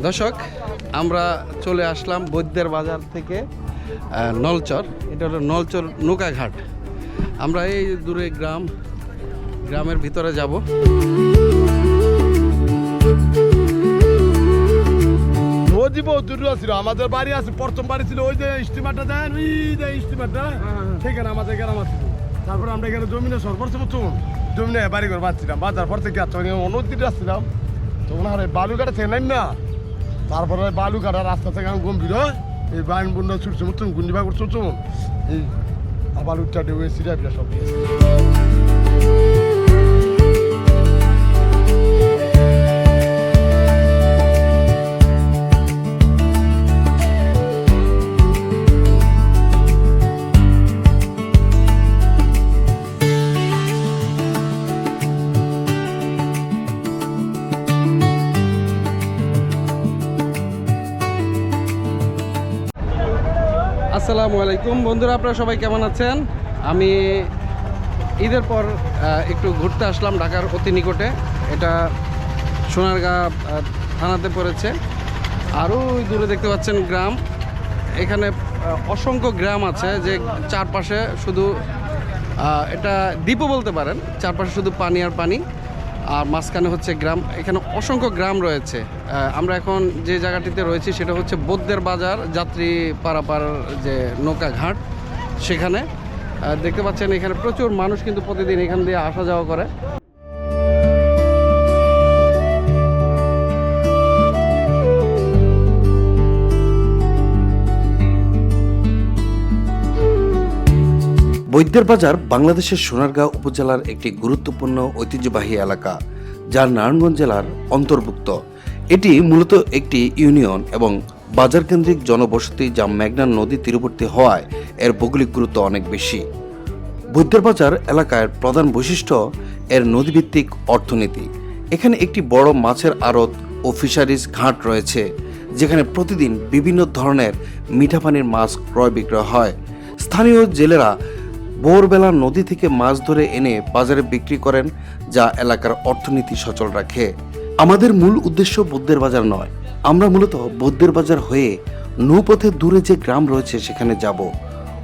দর্শক, আমরা চলে আসলাম বৈদ্যের বাজার থেকে নলচর। এটা হলো নলচর নৌকাঘাট। আমরা এই দূরে গ্রামের ভিতরে যাব। নদী বহুত দূর ছিল, আমাদের বাড়ি আছে, প্রথম বাড়ি ছিল ওই যে স্টিমারটা দেন, ওই যে স্টিমারটা সেখানে আমাদের গ্রাম আছে। তারপরে আমরা এখানে জমিনে সরবরাহ জমিনে বাড়ি করে বাঁচছিলাম। বাজার পর থেকে নদীতে আসছিলাম, তখন আর বালুঘাটা থেকে নাম না, তারপরে বালুঘাটা রাস্তা থেকে আমি গম্ভীর এই বাইন বন্যা ছুটছে মতন গুন্ডিবা করছো এই বালুটা ডেবে সিরিয়া সব দিয়েছে। আসসালামু আলাইকুম বন্ধুরা, আপনারা সবাই কেমন আছেন? আমি ঈদের পর একটু ঘুরতে আসলাম ঢাকার অতি নিকটে। এটা সোনারগাঁ থানাতে পড়েছে। আরও দূরে দেখতে পাচ্ছেন গ্রাম। এখানে অসংখ্য গ্রাম আছে, যে চারপাশে শুধু এটা দ্বীপও বলতে পারেন। চারপাশে শুধু পানি আর পানি, আর মাঝখানে হচ্ছে গ্রাম। এখানে অসংখ্য গ্রাম রয়েছে। আমরা এখন যে জায়গাটিতে রয়েছি সেটা হচ্ছে বৈদ্যের বাজার, যাত্রী পারাপার যে নৌকা ঘাট। সেখানে দেখতে পাচ্ছেন এখানে প্রচুর মানুষ কিন্তু প্রতিদিন এখান দিয়ে আসা যাওয়া করে। বৈদ্যের বাজার বাংলাদেশের সোনারগাঁ উপজেলার একটি গুরুত্বপূর্ণ ঐতিহ্যবাহী এলাকা, যা নারায়ণগঞ্জ জেলার অন্তর্ভুক্ত। এটি মূলত একটি ইউনিয়ন এবং বাজার কেন্দ্রিক জনবসতি, যা মেঘনা নদী তীরবর্তী হওয়ায় এর ভৌগোলিক গুরুত্ব অনেক বেশি। বৈদ্যের বাজার এলাকার প্রধান বৈশিষ্ট্য এর নদীভিত্তিক অর্থনীতি। এখানে একটি বড় মাছের আড়ত ও ফিশারিজ ঘাট রয়েছে, যেখানে প্রতিদিন বিভিন্ন ধরনের মিঠা পানির মাছ ক্রয় বিক্রয় হয়। স্থানীয় জেলেরা ভোরবেলা নদী থেকে মাছ ধরে এনে বাজারে বিক্রি করেন, যা এলাকার অর্থনীতি সচল রাখে। আমাদের মূল উদ্দেশ্য বৈদ্যের বাজার নয়। আমরা মূলত বৈদ্যের বাজার হয়ে নৌপথে দূরে যে গ্রাম রয়েছে সেখানে যাব,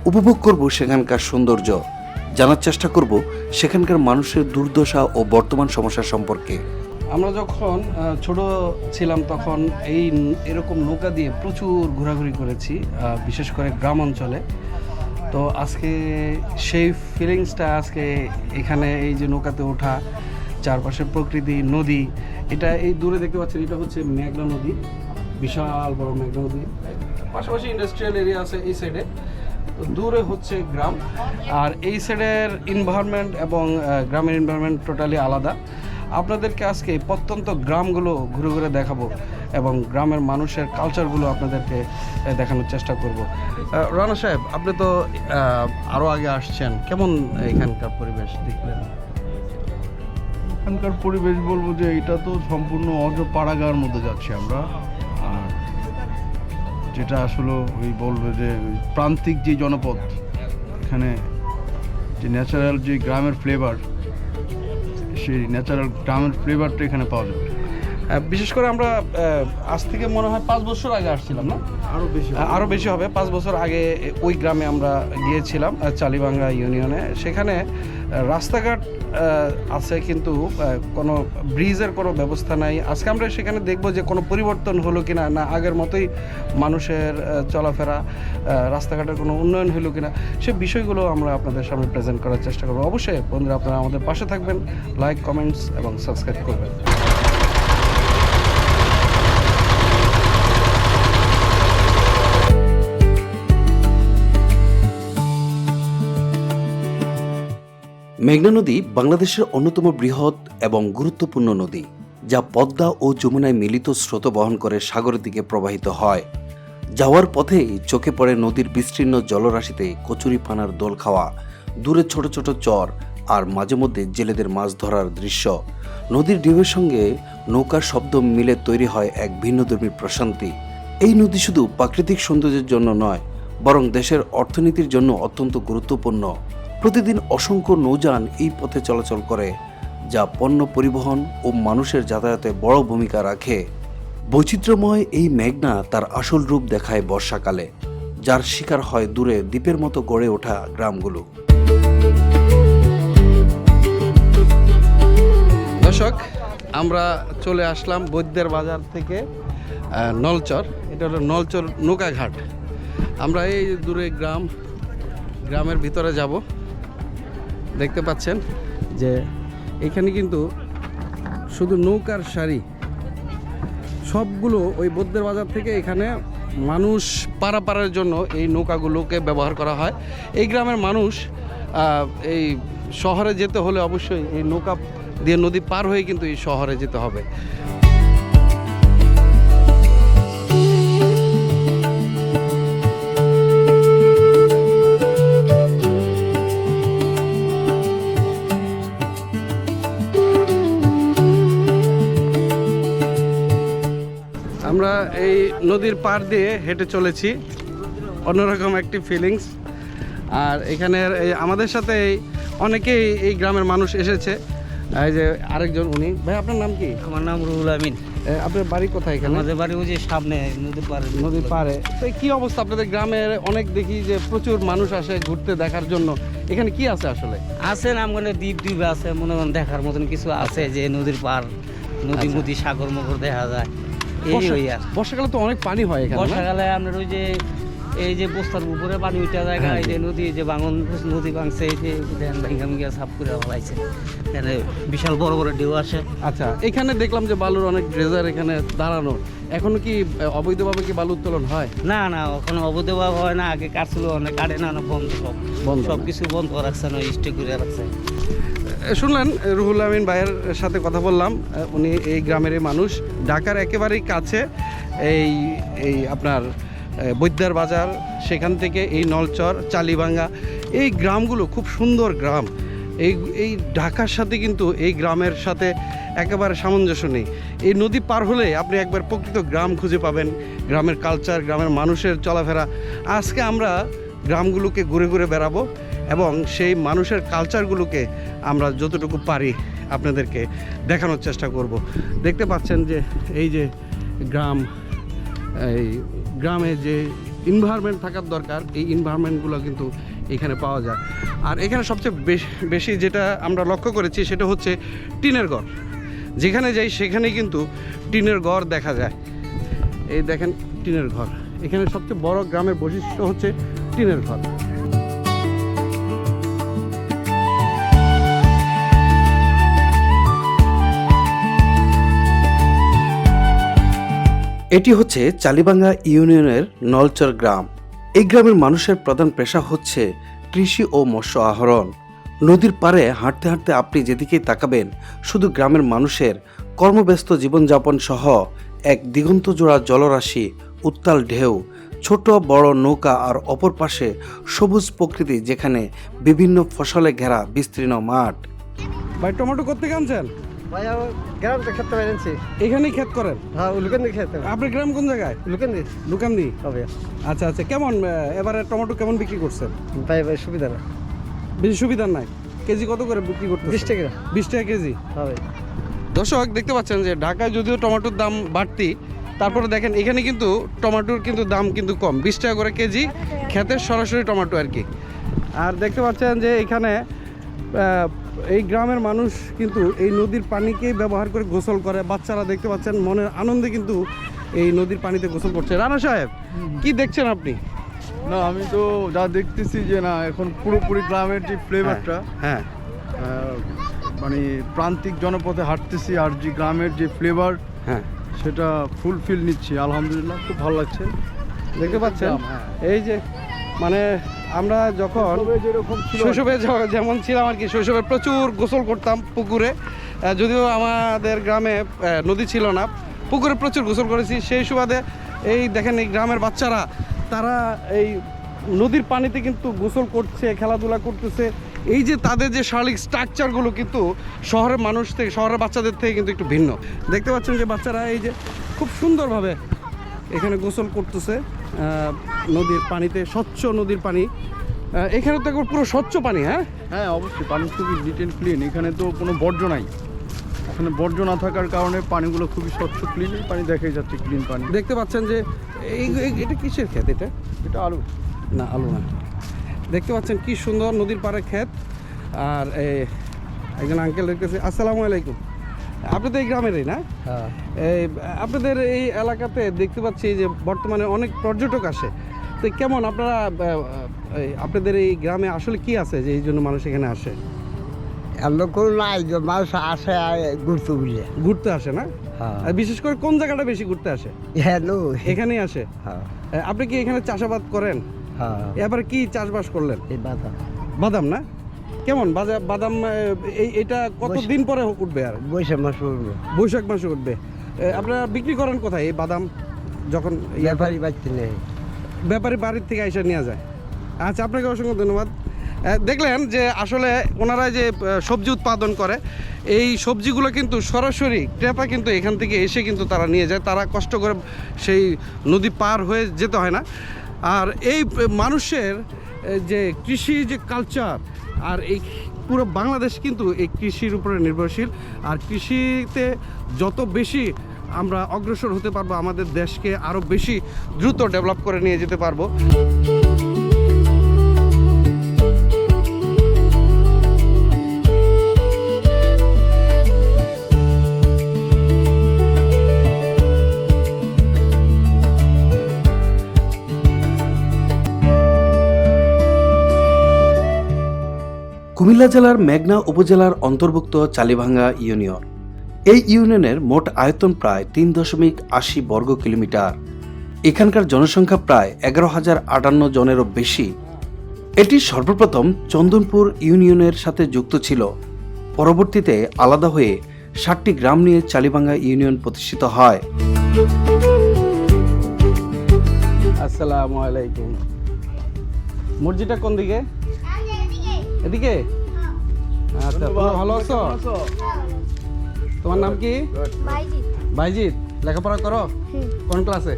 উপভোগ করব সেখানকার সৌন্দর্য, জানার চেষ্টা করব সেখানকার মানুষের দুর্দশা ও বর্তমান সমস্যা সম্পর্কে। আমরা যখন ছোট ছিলাম তখন এরকম নৌকা দিয়ে প্রচুর ঘোরাঘুরি করেছি, বিশেষ করে গ্রাম অঞ্চলে। তো আজকে সেই ফিলিংসটা, আজকে এখানে এই যে নৌকাতে ওঠা, চারপাশে প্রকৃতি, নদী। এটা এই দূরে দেখতে পাচ্ছেন, এটা হচ্ছে মেঘনা নদী, বিশাল বড় মেঘনা নদী। পাশাপাশি ইন্ডাস্ট্রিয়াল এরিয়া আছে এই সাইডে, দূরে হচ্ছে গ্রাম। আর এই সাইডের এনভায়রনমেন্ট এবং গ্রামের এনভায়রনমেন্ট টোটালি আলাদা। আপনাদেরকে আজকে প্রত্যন্ত গ্রামগুলো ঘুরে ঘুরে দেখাবো এবং গ্রামের মানুষের কালচারগুলো আপনাদেরকে দেখানোর চেষ্টা করব। রানা সাহেব, আপনি তো আরও আগে আসছেন, কেমন এখানকার পরিবেশ দেখলেন? এখানকার পরিবেশ বলবো যে এটা তো সম্পূর্ণ পাড়াগাঁর মধ্যে যাচ্ছি আমরা। আর যেটা আসলে ওই বলবো যে প্রান্তিক যে জনপদ, এখানে যে ন্যাচারাল যে গ্রামের ফ্লেভার, সেই ন্যাচারাল গ্রামের ফ্লেভারটা এখানে পাওয়া যাবে। বিশেষ করে আমরা আজ থেকে মনে হয় 5 বছর আগে আসছিলাম, না আরও বেশি হবে। 5 বছর আগে ওই গ্রামে আমরা গিয়েছিলাম, চালিবাঙ্গা ইউনিয়নে। সেখানে রাস্তাঘাট আছে কিন্তু কোনো ব্রিজের কোনো ব্যবস্থা নাই। আজকে আমরা সেখানে দেখব যে কোনো পরিবর্তন হলো কিনা, না আগের মতোই মানুষের চলাফেরা, রাস্তাঘাটের কোনো উন্নয়ন হলো কিনা, সে বিষয়গুলো আমরা আপনাদের সামনে প্রেজেন্ট করার চেষ্টা করবো। অবশ্যই বন্ধুরা, আপনারা আমাদের পাশে থাকবেন, লাইক, কমেন্টস এবং সাবস্ক্রাইব করবেন। মেঘনা নদী বাংলাদেশের অন্যতম বৃহৎ এবং গুরুত্বপূর্ণ নদী, যা পদ্মা ও যমুনায় মিলিত স্রোত বহন করে সাগরের দিকে প্রবাহিত হয়। যাওয়ার পথেই চোখে পড়ে নদীর বিস্তীর্ণ জলরাশিতে কচুরিপানার দোল খাওয়া, দূরে ছোট ছোট চর, আর মাঝে মধ্যে জেলেদের মাছ ধরার দৃশ্য। নদীর ঢেউয়ের সঙ্গে নৌকার শব্দ মিলে তৈরি হয় এক ভিন্নধর্মী প্রশান্তি। এই নদী শুধু প্রাকৃতিক সৌন্দর্যের জন্য নয়, বরং দেশের অর্থনীতির জন্য অত্যন্ত গুরুত্বপূর্ণ। প্রতিদিন অসংখ্য নৌযান এই পথে চলাচল করে, যা পণ্য পরিবহন ও মানুষের যাতায়াতে বড় ভূমিকা রাখে। বৈচিত্র্যময় এই মেঘনা তার আসল রূপ দেখায় বর্ষাকালে, যার শিকার হয় দূরে দ্বীপের মতো গড়ে ওঠা গ্রামগুলো। দর্শক, আমরা চলে আসলাম বৈদ্যের বাজার থেকে নলচর। এটা হলো নলচর নৌকাঘাট। আমরা এই দূরে গ্রামের ভিতরে যাব। দেখতে পাচ্ছেন যে এখানে কিন্তু শুধু নৌকার সারি, সবগুলো ওই বৈদ্যের বাজার থেকে এখানে মানুষ পারাপারের জন্য এই নৌকাগুলোকে ব্যবহার করা হয়। এই গ্রামের মানুষ এই শহরে যেতে হলে অবশ্যই এই নৌকা দিয়ে নদী পার হয়ে কিন্তু এই শহরে যেতে হবে। আমরা এই নদীর পার দিয়ে হেঁটে চলেছি, অন্যরকম একটি ফিলিংস। আর এখানের আমাদের সাথে অনেকেই এই গ্রামের মানুষ এসেছে। এই যে আরেকজন, উনি ভাই, আপনার নাম কি? আমার নাম রুহুল আমিন। আপনার বাড়ি কোথায়? এখানে আমাদের বাড়ি ওই যে সামনে নদীর পাড়ে। তো কি অবস্থা আপনাদের গ্রামের? অনেক দেখি যে প্রচুর মানুষ আসে ঘুরতে দেখার জন্য। এখানে কি আছে আসলে? আছে নাম মানে দ্বীপ আছে, মনে করেন দেখার মতন কিছু আছে, যে নদীর পার, নদী সাগর মগর দেখা যায়। বর্ষাকালে তো অনেক পানি হয় এখানে। বর্ষাকালে আপনার ওই যে এই যে বস্তার উপরে পানি উঠা জায়গা, এই যে নদী যে নদী ভাঙছে, এই যে ভেঙ্গা সাফ করে ফেলাইছে, এখানে বিশাল বড় বড় ঢেউ আসে। আচ্ছা, এখানে দেখলাম যে বালুর অনেক ড্রেজার এখানে দাঁড়ানো। এখনো কি অবৈধভাবে কি বালু উত্তোলন হয়? না, এখন অবৈধভাবে হয় না। আগে কাটছিল, অনেক কাটে না, বন্ধ সব কিছু বন্ধ করে রাখছে, না স্টে করে রাখছে। শুনলেন রুহুল আমিন ভাইয়ের সাথে কথা বললাম। উনি এই গ্রামেরই মানুষ, ঢাকার একেবারেই কাছে এই আপনার বৈদ্যার বাজার, সেখান থেকে এই নলচর, চালিভাঙ্গা, এই গ্রামগুলো খুব সুন্দর গ্রাম। এই ঢাকার সাথে কিন্তু এই গ্রামের সাথে একেবারে সামঞ্জস্য নেই। এই নদী পার হলে আপনি একবার প্রকৃত গ্রাম খুঁজে পাবেন, গ্রামের কালচার, গ্রামের মানুষের চলাফেরা। আজকে আমরা গ্রামগুলোকে ঘুরে ঘুরে বেড়াবো এবং সেই মানুষের কালচারগুলোকে আমরা যতটুকু পারি আপনাদেরকে দেখানোর চেষ্টা করব। দেখতে পাচ্ছেন যে এই যে এই গ্রামে যে এনভায়রনমেন্ট থাকার দরকার, এই এনভায়রনমেন্টগুলো কিন্তু এখানে পাওয়া যায়। আর এখানে সবচেয়ে বেশি যেটা আমরা লক্ষ্য করেছি সেটা হচ্ছে টিনের ঘর। যেখানে যাই সেখানেই কিন্তু টিনের ঘর দেখা যায়। এই দেখেন টিনের ঘর। এখানে সবচেয়ে বড় গ্রামের বৈশিষ্ট্য হচ্ছে টিনের ঘর। এটি হচ্ছে চালিভাঙ্গা ইউনিয়নের নলচর গ্রাম। এই গ্রামের মানুষের প্রধান পেশা হচ্ছে কৃষি ও মৎস্য আহরণ। নদীর পাড়ে হাঁটতে হাঁটতে আপনি যেদিকেই তাকাবেন শুধু গ্রামের মানুষের কর্মব্যস্ত জীবনযাপন সহ এক দিগন্তজোড়া জলরাশি, উত্তাল ঢেউ, ছোট বড় নৌকা, আর অপর পাশে সবুজ প্রকৃতি, যেখানে বিভিন্ন ফসলে ঘেরা বিস্তীর্ণ মাঠ। ভাই, টমেটো কোত্থেকে আনছেন? ভাইয়া গ্রাম তো খেতে পারেছি। এখানেই ক্ষেত করেন? হ্যাঁ, লুকান্দি খেতে। আপনার গ্রাম কোন জায়গায়? লুকান্দি। লুকান্দি? হবে। আচ্ছা আচ্ছা, কেমন এবারে টমেটো কেমন বিক্রি করছেন? ভাই সুবিধা না, বেশি সুবিধা নাই। কেজি কত করে বিক্রি করতে? 20 টাকা। 20 টাকা কেজি? হবে। দর্শক, দেখতে পাচ্ছেন যে ঢাকায় যদিও টমেটোর দাম বাড়তি, তারপরে দেখেন এখানে কিন্তু টমেটোর কিন্তু দাম কিন্তু কম, 20 টাকা করে কেজি, ক্ষেতের সরাসরি টমেটো আর কি। আর দেখতে পাচ্ছেন যে এখানে এই গ্রামের মানুষ কিন্তু এই নদীর পানিকেই ব্যবহার করে গোসল করে। বাচ্চারা দেখতে পাচ্ছেন মনের আনন্দে কিন্তু এই নদীর পানিতে গোসল করছে। রানা সাহেব, কি দেখছেন আপনি? না, আমি তো যা দেখতেছি যে না, এখন পুরোপুরি গ্রামের যে ফ্লেভারটা, হ্যাঁ, মানে প্রান্তিক জনপথে হাঁটতেছি, আর যে গ্রামের যে ফ্লেভার, হ্যাঁ, সেটা ফুলফিল নিচ্ছি। আলহামদুলিল্লাহ, খুব ভালো লাগছে। দেখতে পাচ্ছেন এই যে মানে আমরা যখন যেরকম শৈশবে যেমন ছিলাম আর কি, শৈশবে প্রচুর গোসল করতাম পুকুরে। যদিও আমাদের গ্রামে নদী ছিল না, পুকুরে প্রচুর গোসল করেছি। সেই সুবাদে এই দেখেন এই গ্রামের বাচ্চারা, তারা এই নদীর পানিতে কিন্তু গোসল করছে, খেলাধুলা করতেছে। এই যে তাদের যে শারীরিক স্ট্রাকচারগুলো কিন্তু শহরের মানুষ থেকে, শহরের বাচ্চাদের থেকে কিন্তু একটু ভিন্ন। দেখতে পাচ্ছেন যে বাচ্চারা এই যে খুব সুন্দরভাবে এখানে গোসল করতেছে নদীর পানিতে, স্বচ্ছ নদীর পানি। এখানে তো একবার পুরো স্বচ্ছ পানি। হ্যাঁ হ্যাঁ, অবশ্যই পানি খুবই নিট অ্যান্ড ক্লিন। এখানে তো কোনো বর্জ্য নাই। এখানে বর্জ্য না থাকার কারণে পানিগুলো খুবই স্বচ্ছ ক্লিন, পানি দেখাই যাচ্ছে ক্লিন পানি। দেখতে পাচ্ছেন যে এটা কিসের ক্ষেত? এটা আলু। না, আলু না। দেখতে পাচ্ছেন কি সুন্দর নদীর পাড়ে ক্ষেত। আর একজন আঙ্কেল দেখতেছে। আসসালামু আলাইকুম। আপনাদের এই গ্রামেরই না? হ্যাঁ। এই আপনাদের এই এলাকাতে দেখতে পাচ্ছি যে বর্তমানে অনেক পর্যটক আসে। তো কেমন আপনারা আপনাদের এই গ্রামে আসলে কি আছে যে এই জন্য মানুষ এখানে আসে? এমন কোনো নাই যে মানুষ আসে ঘুরতে বুঝলে। ঘুরতে আসে না? হ্যাঁ। আর বিশেষ করে কোন জায়গাটা বেশি ঘুরতে আসে? হ্যালো। এখানেই আসে। হ্যাঁ। আপনি কি এখানে চাষাবাদ করেন? হ্যাঁ। এবার কি চাষবাস করলেন? এই বাধা বাদাম না? কেমন বাদাম এটা কতদিন পরে উঠবে? আর বৈশাখ মাস উঠবে। বৈশাখ মাসে উঠবে। আপনারা বিক্রি করেন কোথায় এই বাদাম? যখন ব্যাপারই বাড়তে নেই, ব্যাপারী বাড়ির থেকে এসে নিয়ে যায়। আচ্ছা, আপনাকে অসংখ্য ধন্যবাদ। দেখলেন যে আসলে ওনারা যে সবজি উৎপাদন করে, এই সবজিগুলো কিন্তু সরাসরি ক্রেতা কিন্তু এখান থেকে এসে কিন্তু তারা নিয়ে যায়। তারা কষ্ট করে সেই নদী পার হয়ে যেতে হয় না। আর এই মানুষের যে কৃষি যে কালচার, আর এই পুরো বাংলাদেশ কিন্তু এই কৃষির উপরে নির্ভরশীল। আর কৃষিতে যত বেশি আমরা অগ্রসর হতে পারবো, আমাদের দেশকে আরও বেশি দ্রুত ডেভেলপ করে নিয়ে যেতে পারবো। কুমিল্লা জেলার মেঘনা উপজেলার অন্তর্ভুক্ত চালিভাঙ্গা ইউনিয়ন। এই ইউনিয়নের মোট আয়তন প্রায় 3.80 বর্গ কিলোমিটার। এখানকার জনসংখ্যা প্রায় 11,058 জনেরও বেশি। এটি সর্বপ্রথম চন্দনপুর ইউনিয়নের সাথে যুক্ত ছিল। পরবর্তীতে আলাদা হয়ে 60টি গ্রাম নিয়ে চালিভাঙ্গা ইউনিয়ন প্রতিষ্ঠিত হয়। আসসালামু আলাইকুম। মসজিদটা কোন দিকে? এদিকে? আচ্ছা, তোমরা ভালো আছো? তোমার নাম কি? বাইজিৎ। লেখাপড়া করো? কোন ক্লাসে?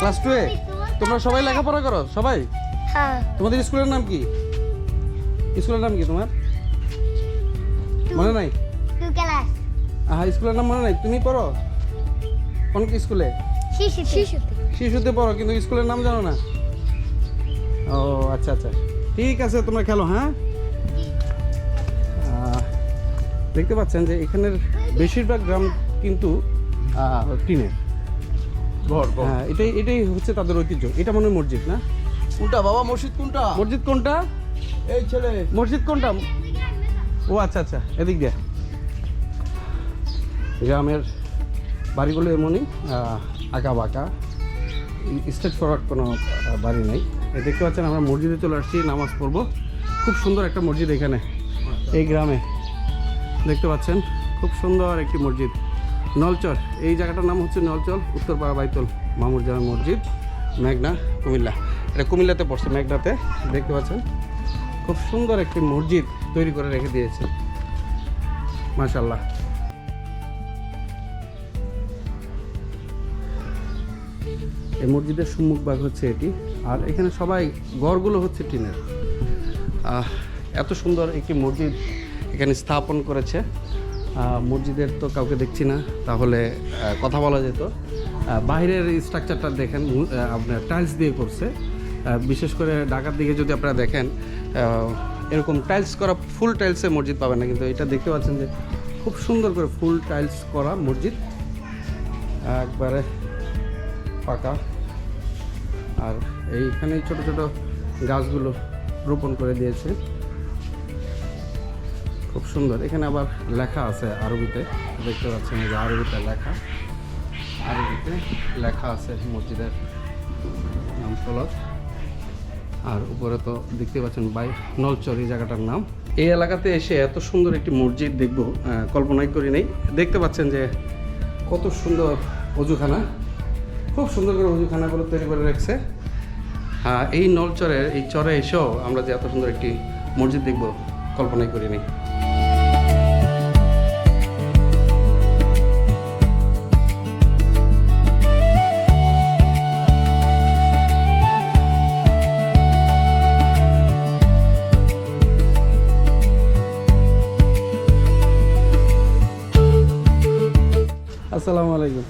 ক্লাস 2 এ? তোমরা সবাই লেখাপড়া করো? সবাই? হ্যাঁ। তোমাদের স্কুলের নাম কি? স্কুলের নাম কি তোমার? মনে নাই? স্কুলের নাম মনে নাই? তুমি পড়ো কোন স্কুলে? শিশুতে পড়ো, কিন্তু স্কুলের নাম জানো না? ও আচ্ছা আচ্ছা, ঠিক আছে, তোমরা খেলো। হ্যাঁ, দেখতে পাচ্ছেন যে এখানের বেশিরভাগ গ্রাম কিন্তু টিনের। হ্যাঁ, এটাই হচ্ছে তাদের ঐতিহ্য। এটা মনে হয় মসজিদ না? কোনটা বাবা? মসজিদ কোনটা? মসজিদ কোনটা? এই ছেলে মসজিদ কোনটা? ও আচ্ছা আচ্ছা, এদিক দিয়ে। গ্রামের বাড়িগুলো এমনই আঁকা বাঁকা, স্ট্রেট ফরওয়ার্ড কোনো বাড়ি নেই। দেখতে পাচ্ছেন আমরা মসজিদে চলে আসছি নামাজ পড়বো। খুব সুন্দর একটা মসজিদ এখানে এই গ্রামে দেখতে পাচ্ছেন। খুব সুন্দর একটি মসজিদ, নলচর। এই জায়গাটার নাম হচ্ছে নলচর, উত্তরপাড়া বাইতুল মামুর জামে মসজিদ, মেঘনা, কুমিল্লা। এটা কুমিল্লাতে পড়ছে, মেঘনাতে। দেখতে পাচ্ছেন খুব সুন্দর একটি মসজিদ তৈরি করে রেখে দিয়েছে, মাশাআল্লাহ। এই মসজিদের সম্মুখ ভাগ হচ্ছে এটি। আর এখানে সবাই ঘরগুলো হচ্ছে টিনের। এত সুন্দর একটি মসজিদ এখানে স্থাপন করেছে। মসজিদের তো কাউকে দেখছি না, তাহলে কথা বলা যেত। বাইরের স্ট্রাকচারটা দেখেন, আপনার টাইলস দিয়ে করছে। বিশেষ করে ঢাকার দিকে যদি আপনারা দেখেন, এরকম টাইলস করা ফুল টাইলসে মসজিদ পাবেন না, কিন্তু এটা দেখতে পাচ্ছেন যে খুব সুন্দর করে ফুল টাইলস করা মসজিদ, একবারে পাকা। আর এইখানে ছোট ছোট গাছগুলো রোপণ করে দিয়েছে, খুব সুন্দর। এখানে আবার লেখা আছে আরবিতে, দেখতে পাচ্ছেন যে আরবিতে লেখা আছে মসজিদের নাম ফলক। আর উপরে তো দেখতে পাচ্ছেন নলচর এই জায়গাটার নাম। এই এলাকাতে এসে এত সুন্দর একটি মসজিদ দেখব কল্পনাই করি নাই। দেখতে পাচ্ছেন যে কত সুন্দর অজুখানা, খুব সুন্দর করে অজুখানাগুলো তৈরি করে রাখছে। এই নলচরের এই চরে এসেও আমরা যে এত সুন্দর একটি মসজিদ দেখব কল্পনাই করি নাই। আসসালামু আলাইকুম।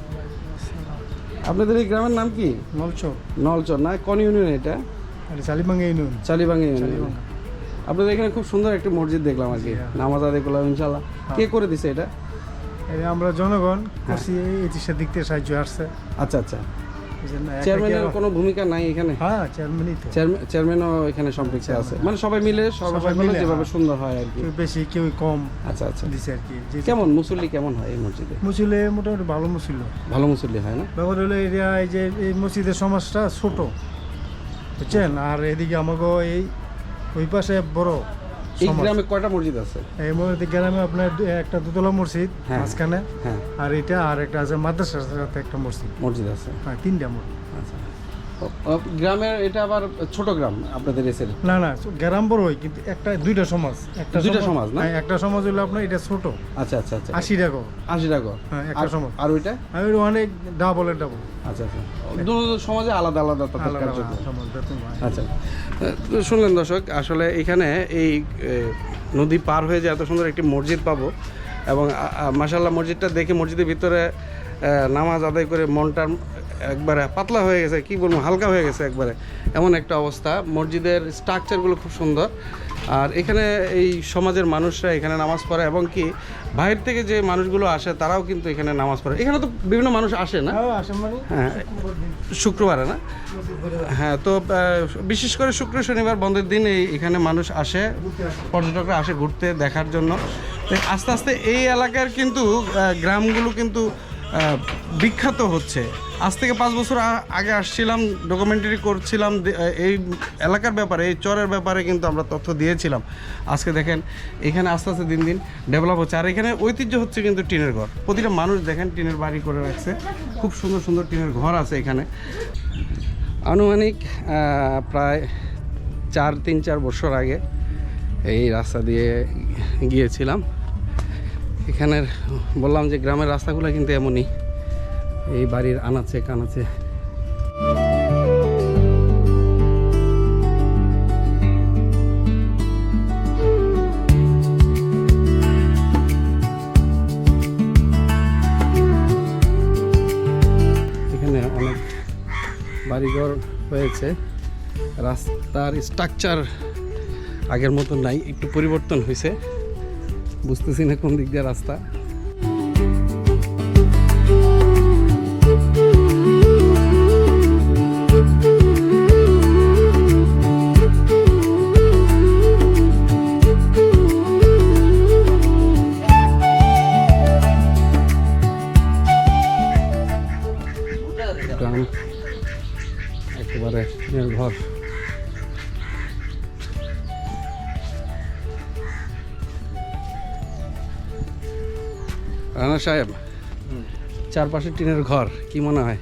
আপনাদের এই গ্রামের নাম কি? নলচর নলচর না, কোন ইউনিয়ন এটা? চালিবাঙ্গা ইউনিয়ন। চালিবাঙ্গা ইউনিয়ন। আপনাদের এখানে খুব সুন্দর একটা মসজিদ দেখলাম আর কি, নামাজ আদায় করলাম ইনশাল্লাহ। কে করে দিছে এটা? এই আমরা জনগণ করছি, এই চিকিৎসা দিক থেকে সাহায্য আসছে। আচ্ছা আচ্ছা, এই জন্য একটা চেয়ারম্যানের কি কোনো ভূমিকা নাই এখানে? হ্যাঁ, চেয়ারম্যানই তো। চেয়ারম্যানও এখানে সম্পৃক্ত আছে, মানে সবাই মিলে সর্বসাধারণ মিলে, যেভাবে হ্যাঁ। সুন্দর হয় আর কি। কেউ বেশি কেউ কম আচ্ছা আচ্ছা, দিছে আর কি। কেমন মুসল্লি কেমন হয় এই মসজিদে? মুসলে মোটামুটি ভালো মুসিল। ভালো মুসল্লি হয় না? ব্যাপার হলো এরিয়া, এই যে এই মসজিদের সমাজটা ছোট, বুঝছেন? আর এদিকে আমাকে এই ওই পাশে বড় এই সমাজ। গ্রামে কয়টা মসজিদ আছে? এই মসজিদ গ্রামে আপনার একটা দোতলা মসজিদ হ্যাঁ। মাঝখানে, হ্যাঁ, আর এটা আর একটা আছে মাদ্রাসার সাথে একটা মসজিদ। মসজিদ আছে। হ্যাঁ, 3টা মসজিদ। আচ্ছা, গ্রামের এটা আবার ছোট গ্রাম আপনাদের এসে? না না, গ্রাম বড় হয় কিন্তু দুইটা সমাজ। দুইটা সমাজ না? হ্যাঁ, একটা সমাজ হলো আপনার এটা ছোট, আচ্ছা আচ্ছা আচ্ছা, 80 টাকা। 80 টাকা। হ্যাঁ, একটা সমাজ। আর ওইটা? আর ওই অনেক ডাবলের ডাবল। আচ্ছা আচ্ছা, দুটো সমাজে আলাদা আলাদা তাদের আলাদা কার্যক্রম। সমাজ বেতন হয়। আচ্ছা, তো শুনলেন দর্শক, আসলে এখানে এই নদী পার হয়ে যে এত সুন্দর একটি মসজিদ পাবো, এবং মাশাআল্লাহ মসজিদটা দেখে মসজিদের ভিতরে নামাজ আদায় করে মনটা একবারে পাতলা হয়ে গেছে, কি বলবো, হালকা হয়ে গেছে একবারে, এমন একটা অবস্থা। মসজিদের স্ট্রাকচারগুলো খুব সুন্দর, আর এখানে এই সমাজের মানুষরা এখানে নামাজ পড়ে, এবং কি বাইরে থেকে যে মানুষগুলো আসে তারাও কিন্তু এখানে নামাজ পড়ে। এখানে তো বিভিন্ন মানুষ আসে না? হ্যাঁ, আসেন মানে হ্যাঁ, শুক্রবারে না? হ্যাঁ, তো বিশেষ করে শুক্র শনিবার বন্ধের দিন এখানে মানুষ আসে, পর্যটকরা আসে ঘুরতে দেখার জন্য। তো আস্তে আস্তে এই এলাকার কিন্তু গ্রামগুলো কিন্তু বিখ্যাত হচ্ছে। আজ থেকে 5 বছর আগে আসছিলাম, ডকুমেন্টারি করছিলাম এই এলাকার ব্যাপারে, এই চরের ব্যাপারে কিন্তু আমরা তথ্য দিয়েছিলাম। আজকে দেখেন এখানে আস্তে আস্তে দিন দিন ডেভেলপ হচ্ছে, আর এখানে ঐতিহ্য হচ্ছে কিন্তু টিনের ঘর। প্রতিটা মানুষ দেখেন টিনের বাড়ি করে রাখছে, খুব সুন্দর সুন্দর টিনের ঘর আছে এখানে। আনুমানিক প্রায় 3-4 বছর আগে এই রাস্তা দিয়ে গিয়েছিলাম। এখানের বললাম যে গ্রামের রাস্তাগুলো কিন্তু এমনই, এই বাড়ির আনাচে কানাচে। এখানে অনেক বাড়িঘর হয়েছে, রাস্তার স্ট্রাকচার আগের মতো নাই, একটু পরিবর্তন হয়েছে, বুঝতেছি না কোন দিক দিয়ে রাস্তা। গ্রাম একেবারে টিনের ঘর। রানা সাহেব, চারপাশে টিনের ঘর, কি মনে হয়?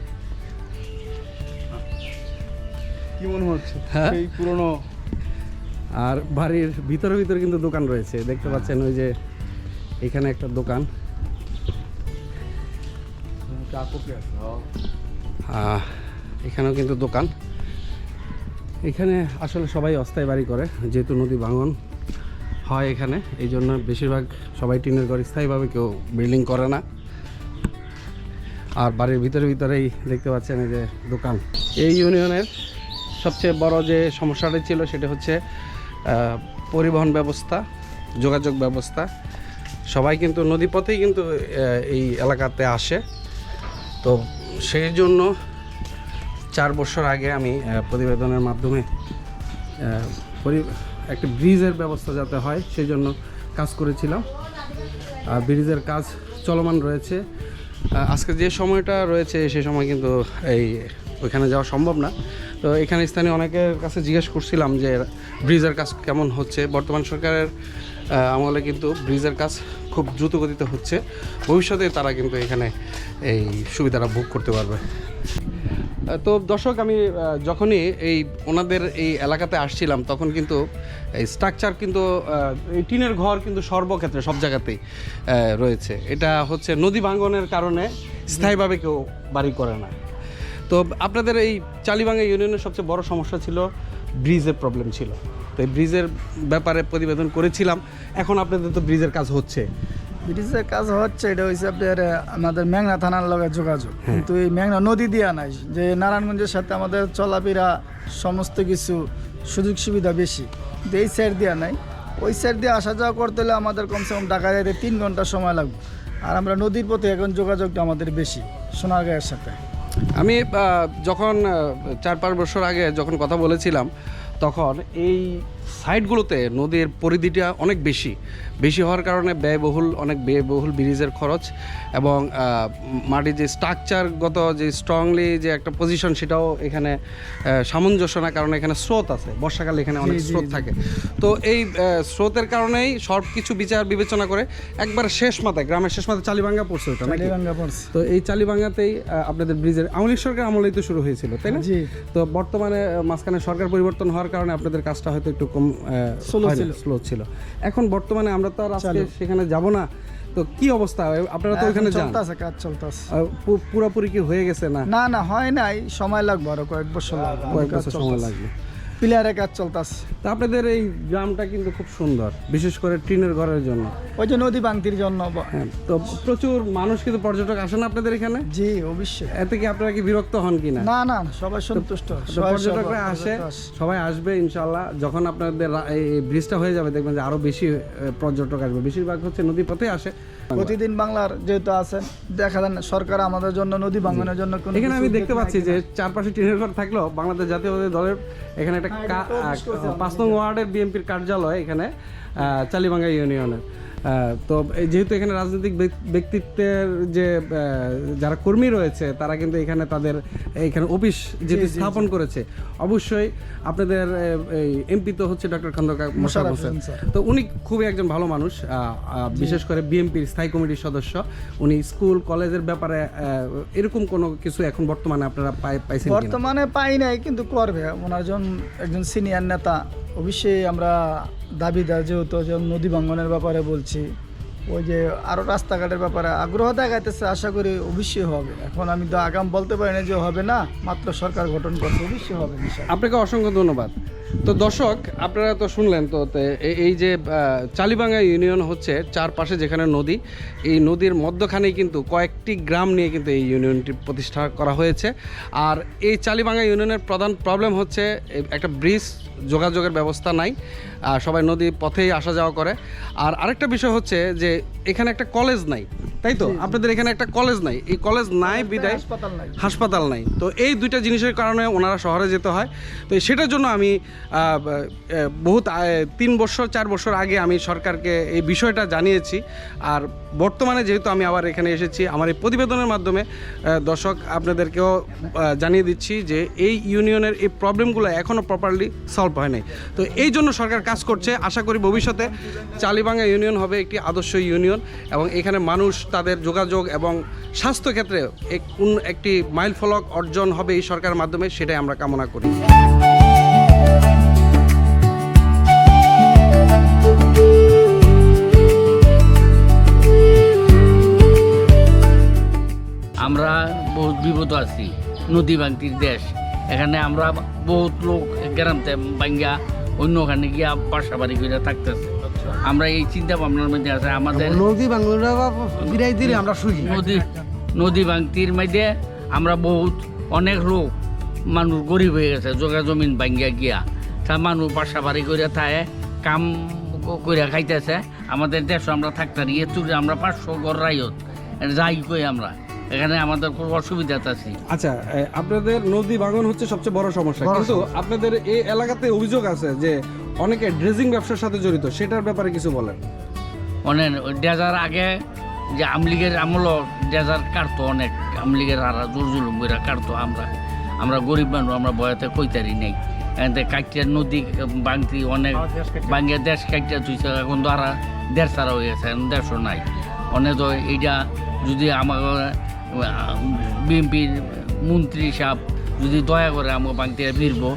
কি মনে হচ্ছে? হ্যাঁ? এই পুরনো আর বাড়ির ভিতরে ভিতরে কিন্তু দোকান রয়েছে, দেখতে পাচ্ছেন ওই যে এখানে একটা দোকান। এখানেও কিন্তু দোকান। এখানে আসলে সবাই অস্থায়ী বাড়ি করে, যেহেতু নদী ভাঙন হয় এখানে, এই জন্য বেশিরভাগ সবাই টিনের ঘর, স্থায়ীভাবে কেউ বিল্ডিং করে না। আর বাড়ির ভিতরে ভিতরেই দেখতে পাচ্ছেন এই যে দোকান। এই ইউনিয়নের সবচেয়ে বড় যে সমস্যাটা ছিল সেটা হচ্ছে পরিবহন ব্যবস্থা, যোগাযোগ ব্যবস্থা। সবাই কিন্তু নদীপথেই কিন্তু এই এলাকাতে আসে। তো সেই জন্য 4 বছর আগে আমি প্রতিবেদনের মাধ্যমে একটা ব্রিজের ব্যবস্থা যাতে হয় সেই জন্য কাজ করেছিলাম। আর ব্রিজের কাজ চলমান রয়েছে। আজকে যে সময়টা রয়েছে সেই সময় কিন্তু এই ওইখানে যাওয়া সম্ভব না। তো এখানে স্থানীয় অনেকের কাছে জিজ্ঞেস করছিলাম যে ব্রিজের কাজ কেমন হচ্ছে। বর্তমান সরকারের আমলে কিন্তু ব্রিজের কাজ খুব দ্রুত গতিতে হচ্ছে, ভবিষ্যতে তারা কিন্তু এখানে এই সুবিধাটা ভোগ করতে পারবে। তো দর্শক, আমি যখনই এই ওনাদের এই এলাকাতে আসছিলাম তখন কিন্তু এই স্ট্রাকচার কিন্তু এই টিনের ঘর কিন্তু সর্বক্ষেত্রে সব জায়গাতেই রয়েছে। এটা হচ্ছে নদী ভাঙনের কারণে স্থায়ীভাবে কেউ বাড়ি করে না। তো আপনাদের এই চালিবাঙ্গা ইউনিয়নের সবচেয়ে বড় সমস্যা ছিল ব্রিজের প্রবলেম ছিল। তো এই ব্রিজের ব্যাপারে প্রতিবেদন করেছিলাম। এখন আপনাদের তো ব্রিজের কাজ হচ্ছে, ব্রিটিশের কাজ হচ্ছে এটা হচ্ছে আপনার আমাদের মেঘনা থানার লগে যোগাযোগ, কিন্তু এই মেঘনা নদী দিয়া নাই, যে নারায়ণগঞ্জের সাথে আমাদের চলাফেরা সমস্ত কিছু সুযোগ সুবিধা বেশি, কিন্তু এই সাইড দিয়া নাই। ওই সাইড দিয়ে আসা যাওয়া করতে হলে আমাদের কমসে কম ঢাকা যাইতে 3 ঘন্টা সময় লাগবে, আর আমরা নদীর পথে এখন যোগাযোগটা আমাদের বেশি সোনারগাঁয়ের সাথে। আমি যখন 4-5 বছর আগে যখন কথা বলেছিলাম তখন এই সাইডগুলোতে নদীর পরিধিটা অনেক বেশি হওয়ার কারণে অনেক ব্যয়বহুল ব্রিজের খরচ এবং মাটির যে স্ট্রাকচারগত যে স্ট্রংলি যে একটা পজিশন সেটাও এখানে সামঞ্জস্য না, কারণ এখানে স্রোত আছে, বর্ষাকালে এখানে অনেক স্রোত থাকে। তো এই স্রোতের কারণেই সব কিছু বিচার বিবেচনা করে একবার শেষ মাথায়, গ্রামের শেষ মাথায় চালিবাঙ্গা পড়ছে ওটা নাকি? চালিবাঙ্গা পড়ছে। তো এই চালিবাঙ্গাতেই আপনাদের ব্রিজের আওয়ামী লীগ সরকার আমলেই তো শুরু হয়েছিল, তাই না? জি। তো বর্তমানে মাঝখানে সরকার পরিবর্তন হওয়ার কারণে আপনাদের কাজটা হয়তো একটু কম স্লো ছিল। এখন বর্তমানে আমরা তো আর আজকে সেখানে যাব না, তো কি অবস্থা? আপনারা তো ওখানে যান, চলতেছে, কাজ চলতেছে। পুরোপুরি কি হয়ে গেছে না? না হয় নাই, সময় লাগবে, আরো কয়েক বছর সময় লাগবে। প্লেয়ারের কাজ চলতেছে। তো আপনাদের এই গ্রামটা কিন্তু খুব সুন্দর, বিশেষ করে টিনের ঘরের জন্য, ওই যে নদী ভাঙতির জন্য। হ্যাঁ, তো প্রচুর মানুষ কিন্তু পর্যটক আসে না আপনাদের এখানে? জি অবশ্যই। এতে কি আপনারা কি বিরক্ত হন কিনা? না সবাই সন্তুষ্ট, তো পর্যটকরা আসে, সবাই আসবে ইনশাল্লাহ। যখন আপনাদের এই ব্রিজটা হয়ে যাবে দেখবেন যে আরো বেশি পর্যটক আসবে, বেশিরভাগ হচ্ছে নদী পথে আসে। প্রতিদিন বাংলার যেহেতু আছেন, দেখা যান সরকার আমাদের জন্য নদী ভাঙনের জন্য কোনো এখানে আমি কিছু দেখতে উদ্যোগ পাচ্ছি নেয় যে কিনা। চারপাশে টিনের ঘর থাকলেও বাংলাদেশ জাতীয়তাবাদী দলের এখানে একটা 5 নং ওয়ার্ডের বিএনপির কার্যালয় এখানে চালিবাঙ্গা ইউনিয়নের। তো যেহেতু এখানে রাজনৈতিক ব্যক্তিত্বের যে যারা কর্মী রয়েছে তারা কিন্তু এখানে তাদের এখানে অফিস যেটি স্থাপন করেছে, অবশ্যই আপনাদের এমপি তো হচ্ছে ডক্টর খন্দকার মোশাররফ হোসেন। তো উনি খুবই একজন ভালো মানুষ, বিশেষ করে বিএনপির স্থায়ী কমিটির সদস্য। উনি স্কুল কলেজের ব্যাপারে এরকম কোনো কিছু এখন বর্তমানে আপনারা পাইছেন কিনা? বর্তমানে পাই নাই, কিন্তু করবে ওনার একজন সিনিয়র নেতা। অবশ্যই আমরা দাবিদার, যেহেতু নদী ভাঙনের ব্যাপারে বলছি, ওই যে আরও রাস্তাঘাটের ব্যাপারে আগ্রহ দেখাইতেছে, আশা করি অবশ্যই হবে। এখন আমি তো আগাম বলতে পারি না যে হবে না, মাত্র সরকার গঠন করছে, অবশ্যই হবে। আপনাকে অসংখ্য ধন্যবাদ। তো দর্শক, আপনারা তো শুনলেন তো এই যে চালিবাঙ্গা ইউনিয়ন হচ্ছে চারপাশে যেখানে নদী, এই নদীর মধ্যখানেই কিন্তু কয়েকটি গ্রাম নিয়ে কিন্তু এই ইউনিয়নটি প্রতিষ্ঠা করা হয়েছে। আর এই চালিবাঙ্গা ইউনিয়নের প্রধান প্রবলেম হচ্ছে একটা ব্রিজ, যোগাযোগের ব্যবস্থা নাই, সবাই নদী পথেই আসা যাওয়া করে। আর আরেকটা বিষয় হচ্ছে যে এখানে একটা কলেজ নাই, তাই তো? আপনাদের এখানে একটা কলেজ নাই, এই কলেজ নাই বিদায় হাসপাতাল নাই। তো এই দুইটা জিনিসের কারণে ওনারা শহরে যেতে হয়। তো সেটার জন্য আমি বহুত 3-4 বছর আগে আমি সরকারকে এই বিষয়টা জানিয়েছি। আর বর্তমানে যেহেতু আমি আবার এখানে এসেছি, আমার এই প্রতিবেদনের মাধ্যমে দর্শক আপনাদেরকেও জানিয়ে দিচ্ছি যে এই ইউনিয়নের এই প্রবলেমগুলো এখনও প্রপারলি সলভ হয় নাই। তো এই জন্য সরকার কাজ করছে। আশা করি ভবিষ্যতে চালিবাঙ্গা ইউনিয়ন হবে একটি আদর্শ ইউনিয়ন এবং এখানে মানুষ তাদের যোগাযোগ এবং স্বাস্থ্য ক্ষেত্রে একটি মাইল ফলক অর্জন হবে এই সরকারের মাধ্যমে, সেটাই আমরা কামনা করি। আমরা বহুত বিপদ আছি, নদী ভাঙতির দেশ। এখানে আমরা বহুত লোক গ্রামতে ভাঙ্গা অন্যখানে গিয়া বাসা বাড়ি করে থাকতেছে। আমরা এই চিন্তা ভাবনার মধ্যে আছে আমাদের নদী ভাঙতির মধ্যে আমরা বহুত অনেক লোক মানুষ গরিব হয়ে গেছে, জোগা জমিন ভাঙ্গিয়া গিয়া তা মানুষ বাসা বাড়ি করে থাকে, কাম করে খাইতেছে। আমাদের দেশ আমরা থাকতে গিয়ে তুলে আমরা 500 ঘর রাইত যাই কই আমরা এখানে আমাদের খুব অসুবিধা আছে। আচ্ছা, আপনাদের নদী ভাঙন হচ্ছে সবচেয়ে বড় সমস্যা, কিন্তু আপনাদের এই এলাকাতে অভিযোগ আছে যে অনেকে ড্রেজিং ব্যবসার সাথে জড়িত, সেটার ব্যাপারে কিছু বলেন। অনেক ডেজার আগে যে আমলিগের আমলও ডেজার কাটতো, অনেক আমলিগের হারা জোর জুলুম করে কাটতো। আমরা গরিব মানুষ, আমরা বয়াতে কইতারি নেই। এখানে কাটিয়া নদী ভাঙতি অনেক ভাঙিয়া দেশ কাটিয়া তুইছে। এখন তো আর দেড় ছাড়া হয়ে গেছে, এখন দেড়শো নাই। অনেক তো এইটা যদি আমার বিএনপির মন্ত্রী সাহেব যদি দয়া করে আমাকে ভাঙতে ফিরবো,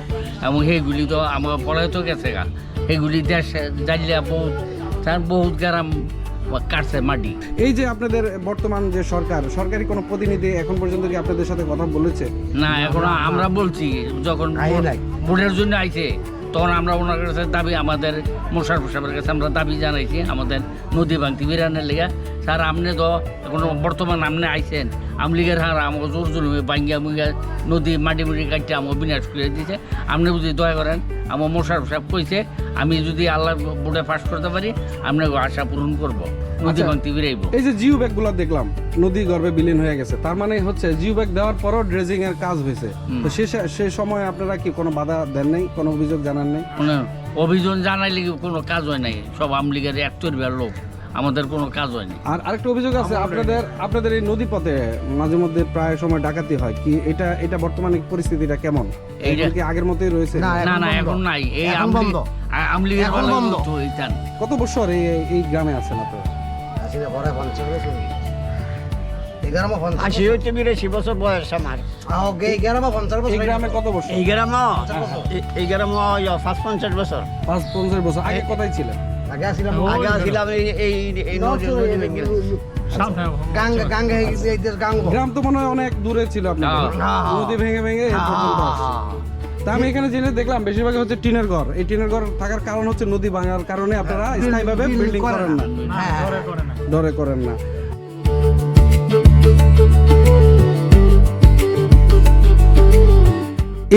এবং সেইগুলি তো আমার পড়ায় তো গেছে গা, সেগুলি দেশ জানলে বহুত গ্রাম কাটছে মাটি। এই যে আপনাদের বর্তমান যে সরকারি কোনো প্রতিনিধি এখন পর্যন্ত কি আপনাদের সাথে কথা বলেছে? না, এখন আমরা বলছি যখন ভোটের জন্য আইছে তখন আমরা ওনার কাছে দাবি, আমাদের মোশাররফ সাহেবের কাছে আমরা দাবি জানাইছি আমাদের নদী ভাঙতি বিরানের লেগে স্যার আপনি তো এখন বর্তমান আপনি আইছেন আমলিগের হার আমাকে জোর জুলুমে বাঙ্গিয়া মুঙ্গিয়া নদী মাটি মুটি কাটতে আমাকে বিনাশ করে দিয়েছে। আপনি যদি দয়া করেন আমার মোশারফ সাহেব কইছে আমি যদি আল্লাহ বোর্ডে পাস করতে পারি আপনাকে আশা পূরণ করবো, নদী ভাঙতে বেরাইব। এই যে জিও ব্যাগগুলো দেখলাম নদী গর্ভে বিলীন হয়ে গেছে, তার মানে হচ্ছে জিও ব্যাগ দেওয়ার পরও ড্রেজিং এর কাজ হয়েছে। তো সে সময় আপনারা কি কোনো বাধা দেন নাই, কোনো অভিযোগ জানান নাই? মানে অভিযোগ জানাইলে কোনো কাজ হয় নাই, সব আমলিগের একতরফিয়ার লোক, আমাদের কোনো কাজ হয়নি। আর আরেকটা অভিযোগ আছে আপনাদের এই নদী পথে মাঝে মধ্যে প্রায় সময় ডাকাতি হয়, কি এটা বর্তমানে পরিস্থিতিটা কেমন? এইটা কি আগের মতোই রয়েছে? না না এখন নাই, এই আমলিগের কত বছর এই গ্রামে আছেন আপনারা? আশি হচ্ছে 82 বছর বয়স আমার। এই গ্রামে কত বছর? এই গ্রামে 50 বছর। 50 বছর আগে কোথায় ছিলেন? আগে আসছিলাম এই নদী ভেঙে গ্রাম তো মনে হয় অনেক দূরে ছিল আপনাদের, নদী ভেঙে ভেঙে এই পর্যন্ত আসছে। তা আমি এখানে জেনে দেখলাম বেশিরভাগ হচ্ছে টিনের ঘর। এই টিনের ঘর থাকার কারণ হচ্ছে নদী ভাঙার কারণে আপনারা স্থায়ীভাবে বিল্ডিং করেন না, ডরে করেন না।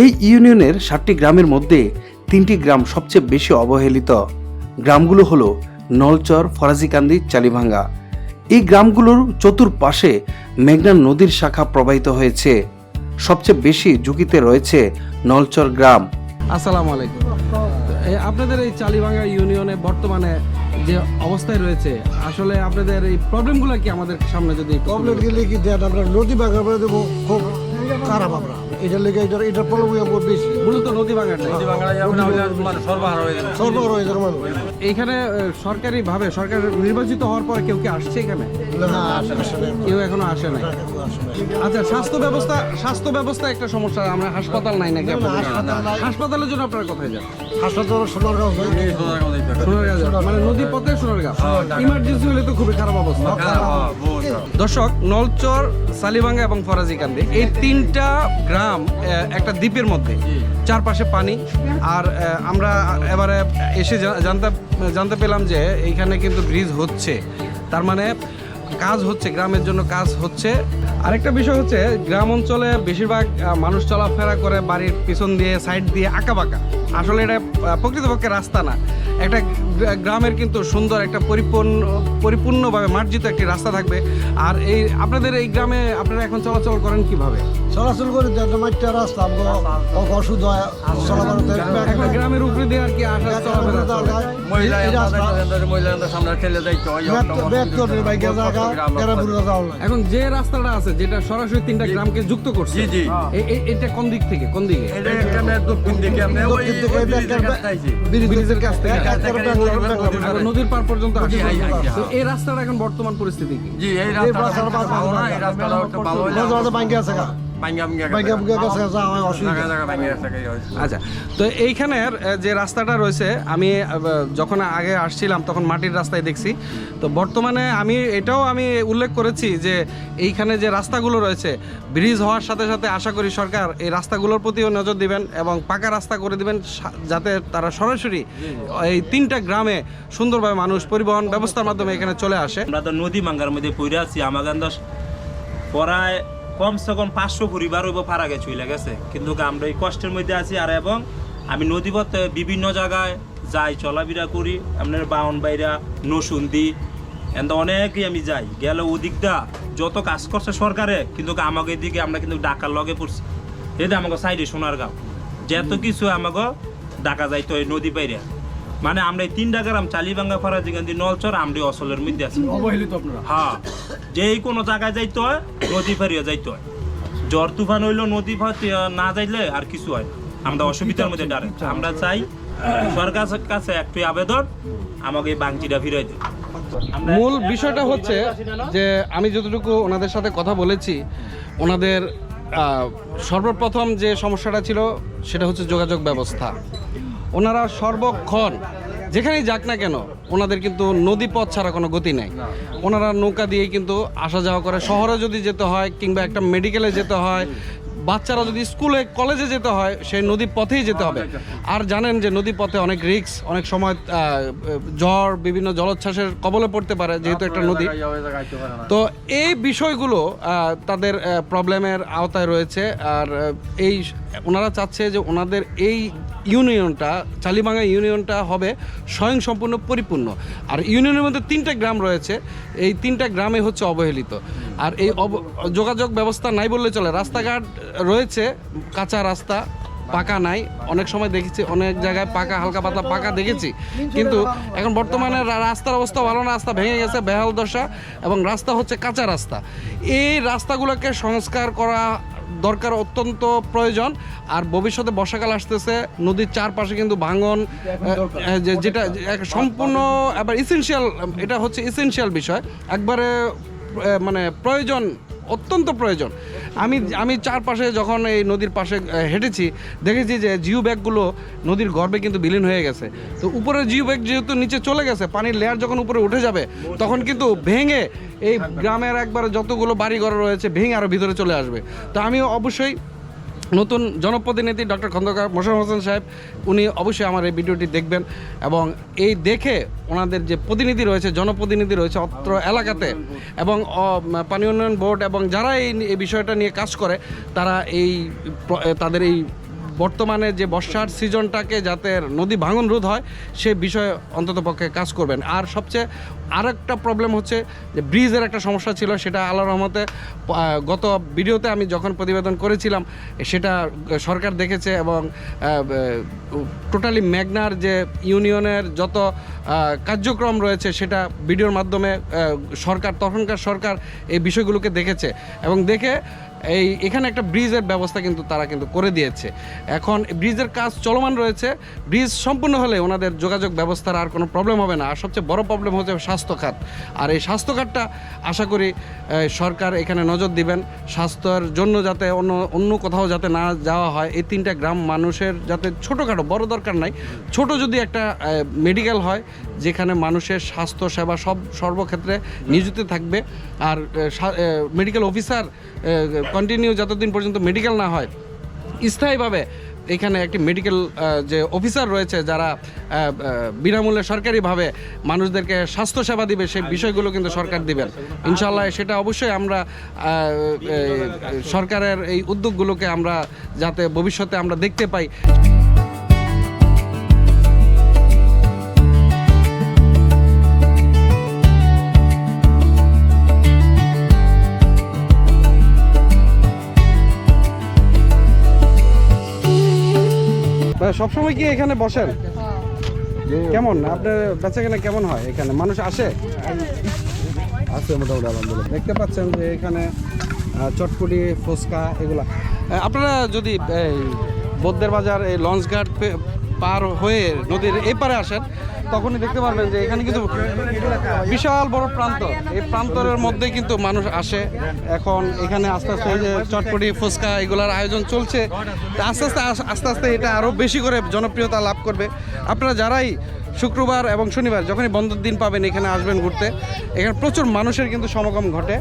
এই ইউনিয়নের 7টি গ্রামের মধ্যে 3টি গ্রাম সবচেয়ে বেশি অবহেলিত। গ্রামগুলো হলো নলচর, ফরাজিকান্দি, চালিভাঙ্গা। এই গ্রামগুলোর চতুর্পাশে মেঘনা নদীর শাখা প্রবাহিত হয়েছে। সবচেয়ে বেশি ঝুঁকিতে রয়েছে নলচর গ্রাম। আসসালামু আলাইকুম। আপনাদের এই চালিভাঙ্গা ইউনিয়নে বর্তমানে যে অবস্থায় রয়েছে, আসলে আপনাদের এই প্রবলেমগুলো কি আমাদের সামনে যদি প্রবলেম গেলে কি দেন আমরা নদী ভাঙা করে দেবো, খুব খারাপ আমরা এটার লেগে এটা প্রবলেম বেশি। মূলত নদী ভাঙাটা সরবরাহ হয়ে যাবে মানুষ। এইখানে সরকার নির্বাচিত হওয়ার পরে কেউ কি আসছে এখানে? কেউ এখনো আসে নাই। আচ্ছা, স্বাস্থ্য ব্যবস্থা একটা সমস্যা। আমরা হাসপাতাল নাই নাকি? হাসপাতালের জন্য আপনারা কোথায় যান? হাসপাতাল সোনারগাঁও, সোনারগাঁও, মানে নদী পথে সোনারগাঁও। ইমার্জেন্সি হলে তো খুবই খারাপ অবস্থা। দর্শক, নলচর, চালিভাঙ্গা এবং ফরাজিকান্দি এই 3টা গ্রাম একটা দ্বীপের মধ্যে, চারপাশে পানি। আর আমরা এবারে এসে জানতে পেলাম যে এইখানে কিন্তু ব্রিজ হচ্ছে, তার মানে কাজ হচ্ছে, গ্রামের জন্য কাজ হচ্ছে। আরেকটা বিষয় হচ্ছে গ্রাম অঞ্চলে বেশিরভাগ মানুষ চলাফেরা করে বাড়ির পিছন দিয়ে, সাইড দিয়ে আঁকাবাঁকা। আসলে এটা প্রকৃতপক্ষে রাস্তা না। একটা গ্রামের কিন্তু সুন্দর একটা পরিপূর্ণভাবে মার্জিত একটি রাস্তা থাকবে। আর এই আপনাদের এই গ্রামে আপনারা এখন চলাচল করেন কিভাবে? চলাচল করে মাঠটা রাস্তা অসুধ হয় এখন গ্রামের উপরে দিয়ে আর কি আসা চলাফেরা চলে। এখন যে রাস্তাটা আছে, যেটা সরাসরি 3টা গ্রামকে যুক্ত করছে, এটা কোন দিক থেকে কোন দিকে? ব্রিজের কাছ থেকে নদীর পার পর্যন্ত আসে। তো এই রাস্তাটা এখন বর্তমান পরিস্থিতি কি? আচ্ছা, তো এইখানের যে রাস্তাটা রয়েছে, আমি যখন আগে আসছিলাম তখন মাটির রাস্তায় দেখছি। তো বর্তমানে আমি উল্লেখ করেছি যে এইখানে যে রাস্তাগুলো রয়েছে, ব্রিজ হওয়ার সাথে সাথে আশা করি সরকার এই রাস্তাগুলোর প্রতিও নজর দিবেন এবং পাকা রাস্তা করে দিবেন, যাতে তারা সরাসরি এই 3টা গ্রামে সুন্দরভাবে মানুষ পরিবহন ব্যবস্থার মাধ্যমে এখানে চলে আসে। আমরা তো নদী ভাঙ্গার মধ্যে পড়ে আছি। আমাদের পড়ায় কমসে কম 500 পরিবার হইব পারা গেছে, চলে গেছে। কিন্তু আমরা এই কষ্টের মধ্যে আছি। আর এবং আমি নদীপথে বিভিন্ন জায়গায় যাই, চলাফেরা করি। আপনার বাউন বাইরা, নসুন্দি, এত অনেকই আমি যাই। গেলে ওদিকটা যত কাজ করছে সরকারে, কিন্তু আমাকে এদিকে আমরা কিন্তু ডাকার লগে পড়ছি। এই আমাকে সাইডে সোনারগাঁও যেত কিছু আমাকে ডাকা যাইতো এই নদী বাইরে। মানে আমরা এই 3টা গ্রাম, চালিভাঙ্গা, ফরাজিকান্দি, নলচর, আমরা অসলের মধ্যে আছি, অবহেলিত আপনারা। হ্যাঁ, যেই কোনো জায়গায় যাইতে হয় নদী ফেরিয়ে যাইতে হয়। জ্বর তুফান হইলো নদী না যাইলে আর কিছু হয়, আমরা অসুবিধার মধ্যে ডারে। আমরা চাই সরকারের কাছে একটু আবেদন, আমাকে এই বাংচিটা ফিরাই দেয়। মূল বিষয়টা হচ্ছে যে আমি যতটুকু ওনাদের সাথে কথা বলেছি, ওনাদের সর্বপ্রথম যে সমস্যাটা ছিল সেটা হচ্ছে যোগাযোগ ব্যবস্থা। ওনারা সর্বক্ষণ যেখানেই যাক না কেন, ওনাদের কিন্তু নদী পথ ছাড়া কোনো গতি নেই। ওনারা নৌকা দিয়েই কিন্তু আসা যাওয়া করে। শহরে যদি যেতে হয় কিংবা একটা মেডিকেলে যেতে হয়, বাচ্চারা যদি স্কুলে কলেজে যেতে হয় সেই নদী পথেই যেতে হবে। আর জানেন যে নদী পথে অনেক রিস্ক, অনেক সময় ঝড় বিভিন্ন জলোচ্ছ্বাসের কবলে পড়তে পারে যেহেতু একটা নদী। তো এই বিষয়গুলো তাদের প্রবলেমের আওতায় রয়েছে। আর ওনারা চাচ্ছে যে ওনাদের এই ইউনিয়নটা, চালিবাঙ্গা ইউনিয়নটা হবে স্বয়ংসম্পূর্ণ পরিপূর্ণ। আর ইউনিয়নের মধ্যে 3টে গ্রাম রয়েছে, এই 3টা গ্রামে হচ্ছে অবহেলিত। আর এই যোগাযোগ ব্যবস্থা নাই বললে চলে। রাস্তাঘাট রয়েছে, কাঁচা রাস্তা, পাকা নাই। অনেক সময় দেখেছি অনেক জায়গায় পাকা, হালকা পাতলা পাকা দেখেছি, কিন্তু এখন বর্তমানে রাস্তার অবস্থা ভালো না, রাস্তা ভেঙে গেছে, বেহাল দশা, এবং রাস্তা হচ্ছে কাঁচা রাস্তা। এই রাস্তাগুলোকে সংস্কার করা দরকার, অত্যন্ত প্রয়োজন। আর ভবিষ্যতে বর্ষাকাল আসতেছে, নদীর চারপাশে কিন্তু ভাঙন, যেটা সম্পূর্ণ আবার ইসেনশিয়াল, এটা হচ্ছে ইসেনশিয়াল বিষয়, একবারে মানে প্রয়োজন, অত্যন্ত প্রয়োজন। আমি চারপাশে যখন এই নদীর পাশে হেঁটেছি দেখেছি যে জিও ব্যাগগুলো নদীর গর্ভে কিন্তু বিলীন হয়ে গেছে। তো উপরের জিও ব্যাগ যেহেতু নিচে চলে গেছে, পানির লেয়ার যখন উপরে উঠে যাবে তখন কিন্তু ভেঙে এই গ্রামের একবারে যতগুলো বাড়িঘর রয়েছে ভেঙে আরও ভিতরে চলে আসবে। তো আমি অবশ্যই নতুন জনপ্রতিনিধি ডক্টর খন্দকার মোশাররফ হোসেন সাহেব, উনি অবশ্যই আমার এই ভিডিওটি দেখবেন এবং এই দেখে ওনাদের যে প্রতিনিধি রয়েছে, জনপ্রতিনিধি রয়েছে অত্র এলাকাতে, এবং পানি উন্নয়ন বোর্ড এবং যারা এই বিষয়টা নিয়ে কাজ করে, তারা তাদের এই বর্তমানে যে বর্ষার সিজনটাকে যাতে নদী ভাঙন রোধ হয় সে বিষয়ে অন্ততপক্ষে কাজ করবেন। আর সবচেয়ে আরেকটা প্রবলেম হচ্ছে যে ব্রিজের একটা সমস্যা ছিল, সেটা আল্লাহর রহমতে গত ভিডিওতে আমি যখন প্রতিবেদন করেছিলাম সেটা সরকার দেখেছে, এবং টোটালি মেঘনার যে ইউনিয়নের যত কার্যক্রম রয়েছে সেটা ভিডিওর মাধ্যমে তখনকার সরকার এই বিষয়গুলোকে দেখেছে, এবং দেখে এখানে একটা ব্রিজের ব্যবস্থা কিন্তু তারা কিন্তু করে দিয়েছে। এখন ব্রিজের কাজ চলমান রয়েছে। ব্রিজ সম্পূর্ণ হলে ওনাদের যোগাযোগ ব্যবস্থার আর কোনো প্রবলেম হবে না। আর সবচেয়ে বড় প্রবলেম হচ্ছে স্বাস্থ্য খাত। আর এই স্বাস্থ্য খাতটা আশা করি সরকার এখানে নজর দিবেন, স্বাস্থ্যের জন্য যাতে অন্য কোথাও যাতে না যাওয়া হয়। এই 3টা গ্রাম মানুষের যাতে ছোটোখাটো, বড় দরকার নাই, ছোট যদি একটা মেডিকেল হয় যেখানে মানুষের স্বাস্থ্য সেবা সর্বক্ষেত্রে নিয়োজিত থাকবে, আর মেডিকেল অফিসার কন্টিনিউ যতদিন পর্যন্ত মেডিকেল না হয়, স্থায়ীভাবে এখানে একটি মেডিকেল যে অফিসার রয়েছে যারা বিনামূল্যে সরকারিভাবে মানুষদেরকে স্বাস্থ্যসেবা দিবে, সেই বিষয়গুলো কিন্তু সরকার দিবেন ইনশাআল্লাহ। সেটা অবশ্যই আমরা সরকারের এই উদ্যোগগুলোকে আমরা যাতে ভবিষ্যতে আমরা দেখতে পাই। সবসময় কি এখানে বসেন? কেমন আপনার বেচাকেনা কেমন হয়? এখানে মানুষ আসে মোটামুটি আলহামদুলিল্লাহ। দেখতে পাচ্ছেন যে এখানে চটপটি, ফুচকা এগুলা। আপনারা যদি এই বৌদ্ধের বাজার এই লঞ্চঘাট পার হয়ে নদীর এই পারে আসেন তখনই দেখতে পারবেন যে এখানে কিন্তু বিশাল বড় প্রান্তর, এই প্রান্তরের মধ্যেই কিন্তু মানুষ আসে। এখন এখানে আস্তে আস্তে এই যে চটপটি, ফুচকা এগুলার আয়োজন চলছে, আস্তে আস্তে এটা আরও বেশি করে জনপ্রিয়তা লাভ করবে। আপনারা যারাই শুক্রবার এবং শনিবার যখনই বন্ধের দিন পাবেন এখানে আসবেন ঘুরতে, এখানে প্রচুর মানুষের কিন্তু সমাগম ঘটে।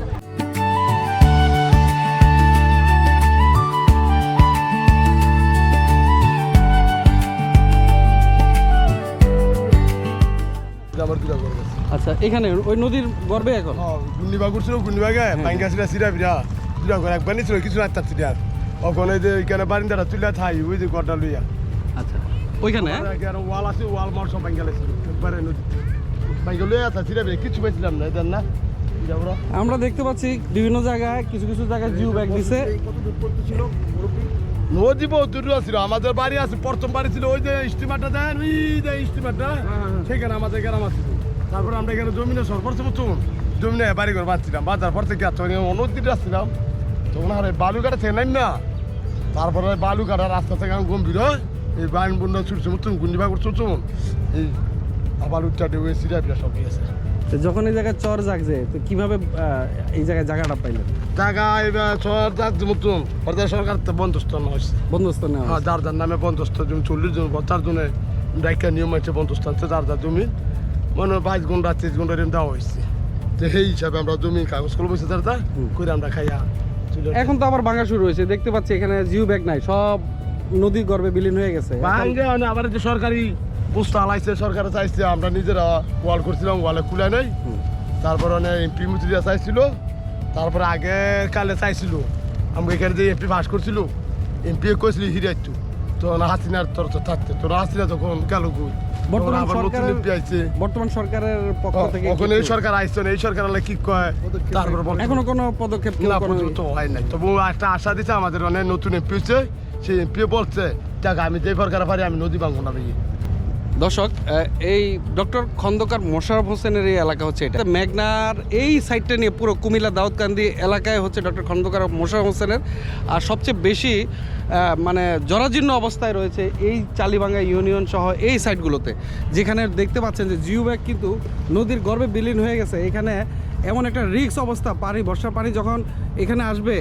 আচ্ছা, এখানে ওই নদীর গর্বে এখন ঘূর্ণিবাগ করছিল, ঘূর্ণিবাগে ভাঙ্গা ছিল সিরা বিরা দুটা ঘর একবার নিয়েছিল কিছু রাস্তা ছিল, ওখানে যে এখানে বারিন্দাটা তুলে থাই ওই যে ঘরটা লইয়া। আচ্ছা, ওইখানে ওয়াল আছে, ওয়াল মার সব ভাঙ্গা লাগছিল একবারে নদী ভাঙ্গা লইয়া আছে সিরা বিরা কিছু পাইছিলাম না এদের না। আমরা দেখতে পাচ্ছি বিভিন্ন জায়গায় কিছু জায়গায় জিও ব্যাগ দিছে। নদী বহু দূর ছিল, আমাদের বাড়ি আছে, প্রথম বাড়ি ছিল ওই যে স্টিমারটা দেন, ওই যে স্টিমারটা সেখানে আমাদের গ্রাম আছে। তারপরে আমরা এখানে জমিনে সরপরছে জমিনে বাড়ি ঘর বাঁধছিলাম, বাজার পর থেকে নদীতে আসছিলাম, তখন আর বালুঘাটা থেকে নাম না, তারপরে বালুঘাটা রাস্তা থেকে গম্ভীর হয় এই বাইন বন্যা ছুটছে মতন ঘূর্ণিবাগ ছুটছে এই আবার উচ্চাটে ওই সিরা বিরা সব গিয়েছে। তো যখন এই জায়গায় চর জাগছে তো কিভাবে এই জায়গায় জায়গাটা পাইলেন? জায়গা এবার চর যাচ্ছে মতন সরকার বন্দোবস্ত হয়েছে, বন্দোবস্ত নেওয়া, হ্যাঁ, যার যার নামে বন্দোবস্ত জমি 40 জন 4 জনের ডাইকা নিয়ম আছে বন্দোবস্ত আছে, যার যার জমি মনে 22 ঘন্টা 30 ঘন্টা দেওয়া হয়েছে। তো সেই হিসাবে আমরা জমি কাগজ কলম বসে যার করে আমরা খাইয়া এখন তো আবার ভাঙা শুরু হয়েছে, দেখতে পাচ্ছি এখানে জিও ব্যাগ নাই, সব নদী গর্ভে বিলীন হয়ে গেছে। ভাঙ্গে আবার যে সরকারি পোস্ট আলাইছে, সরকারে চাইছে, আমরা নিজেরা ওয়াল করছিলাম, ওয়ালে খুলে নেই। তারপর অনেক এমপি মুচিরা চাইছিল, তারপরে আগে কালে চাইছিল আমাকে এখানে যে এমপি পাস করছিল, এমপি কইছিল হিরাইতো, তো হাসিনার তোর তো থাকতে, তোর হাসিনা তখন গেল কই। বর্তমান সরকারের পক্ষ থেকে এখন এই সরকার আইসছে না, এই সরকার কি কয় তারপরে এখনো কোনো পদক্ষেপ না পর্যন্ত হয় নাই। তবু একটা আশা দিচ্ছে আমাদের অনেক নতুন এমপি হচ্ছে, সেই এমপি বলছে দেখ আমি যে সরকারে পারি আমি নদী ভাঙবো না। দর্শক, এই ডক্টর খন্দকার মোশাররফ হোসেনের এই এলাকা হচ্ছে এটা, মেঘনার এই সাইডটা নিয়ে পুরো কুমিল্লা দাউদকান্দি এলাকায় হচ্ছে ডক্টর খন্দকার মোশাররফ হোসেনের। আর সবচেয়ে বেশি মানে জরাজীর্ণ অবস্থায় রয়েছে এই চালিভাঙ্গা ইউনিয়ন সহ এই সাইডগুলোতে, যেখানে দেখতে পাচ্ছেন যে জিও ব্যাগ কিন্তু নদীর গর্ভে বিলীন হয়ে গেছে। এখানে এমন একটা রিস্ক অবস্থা, বর্ষার পানি যখন এখানে আসবে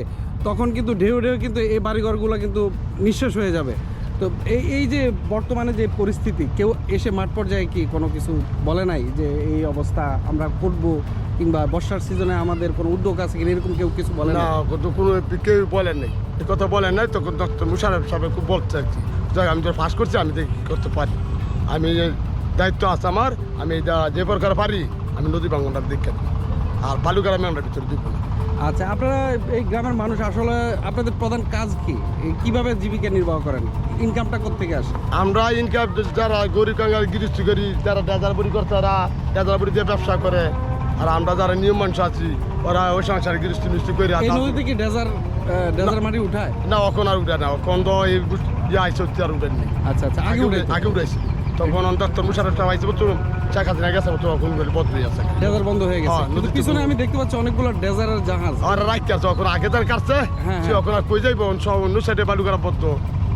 তখন কিন্তু ঢেউ কিন্তু এই বাড়িঘরগুলো কিন্তু নিঃশেষ হয়ে যাবে। তো এই যে বর্তমানে যে পরিস্থিতি, কেউ এসে মাঠ পর্যায়ে কি কোনো কিছু বলে নাই যে এই অবস্থা আমরা করবো, কিংবা বর্ষার সিজনে আমাদের কোনো উদ্যোগ আছে কিনা, এরকম কেউ কিছু বলে না? কোনো কেউ বলেন নাই, এই কথা বলেন নাই। তখন ডক্টর মোশাররফ সাহেব খুব বলছে আর কি, যাই আমি তো পাস করছি, আমি দেখি করতে পারি, আমি দায়িত্ব আছে আমার, আমি যে প্রকার পারি আমি নদী ভাঙনটা দেখে আর বালুগ্রামে আমরা ভিতরে দিব না। আচ্ছা, আপনারা এই গ্রামের মানুষ আসলে আপনাদের প্রধান কাজ কি, কিভাবে জীবিকা নির্বাহ করেন, ইনকামটা কোত্থেকে আসে? আমরা ইনকাম যারা গরিব কাঙ্গাল গৃহস্থী করি, যারা ডেজারবুড়ি করছে তারা ডেজারবুড়ি দিয়ে ব্যবসা করে, আর আমরা যারা নিয়ম মানুষ আছি ওরা ওই সংসারে গৃহস্থী মিষ্টি করি। এই নদীতে কি ডেজার মাটি উঠায়? না, এখন আর উঠে না, এখন তো এই আইসে আর উঠেননি। আচ্ছা আচ্ছা, আগে উঠেছি তখন ডক্টর মোশাররফ সাহেব আইসে তো শেখ হাসিনা গেছে, তখন বদলে আছে, ডেজার বন্ধ হয়ে গেছে। কিন্তু পিছনে আমি দেখতে পাচ্ছি অনেকগুলো ডেজারের জাহাজ আর রাখতে আছে, এখন আগে তার কাছে সে এখন আর কই যাইব, সব অন্য সাইডে বালুগ্রাম বদ্ধ,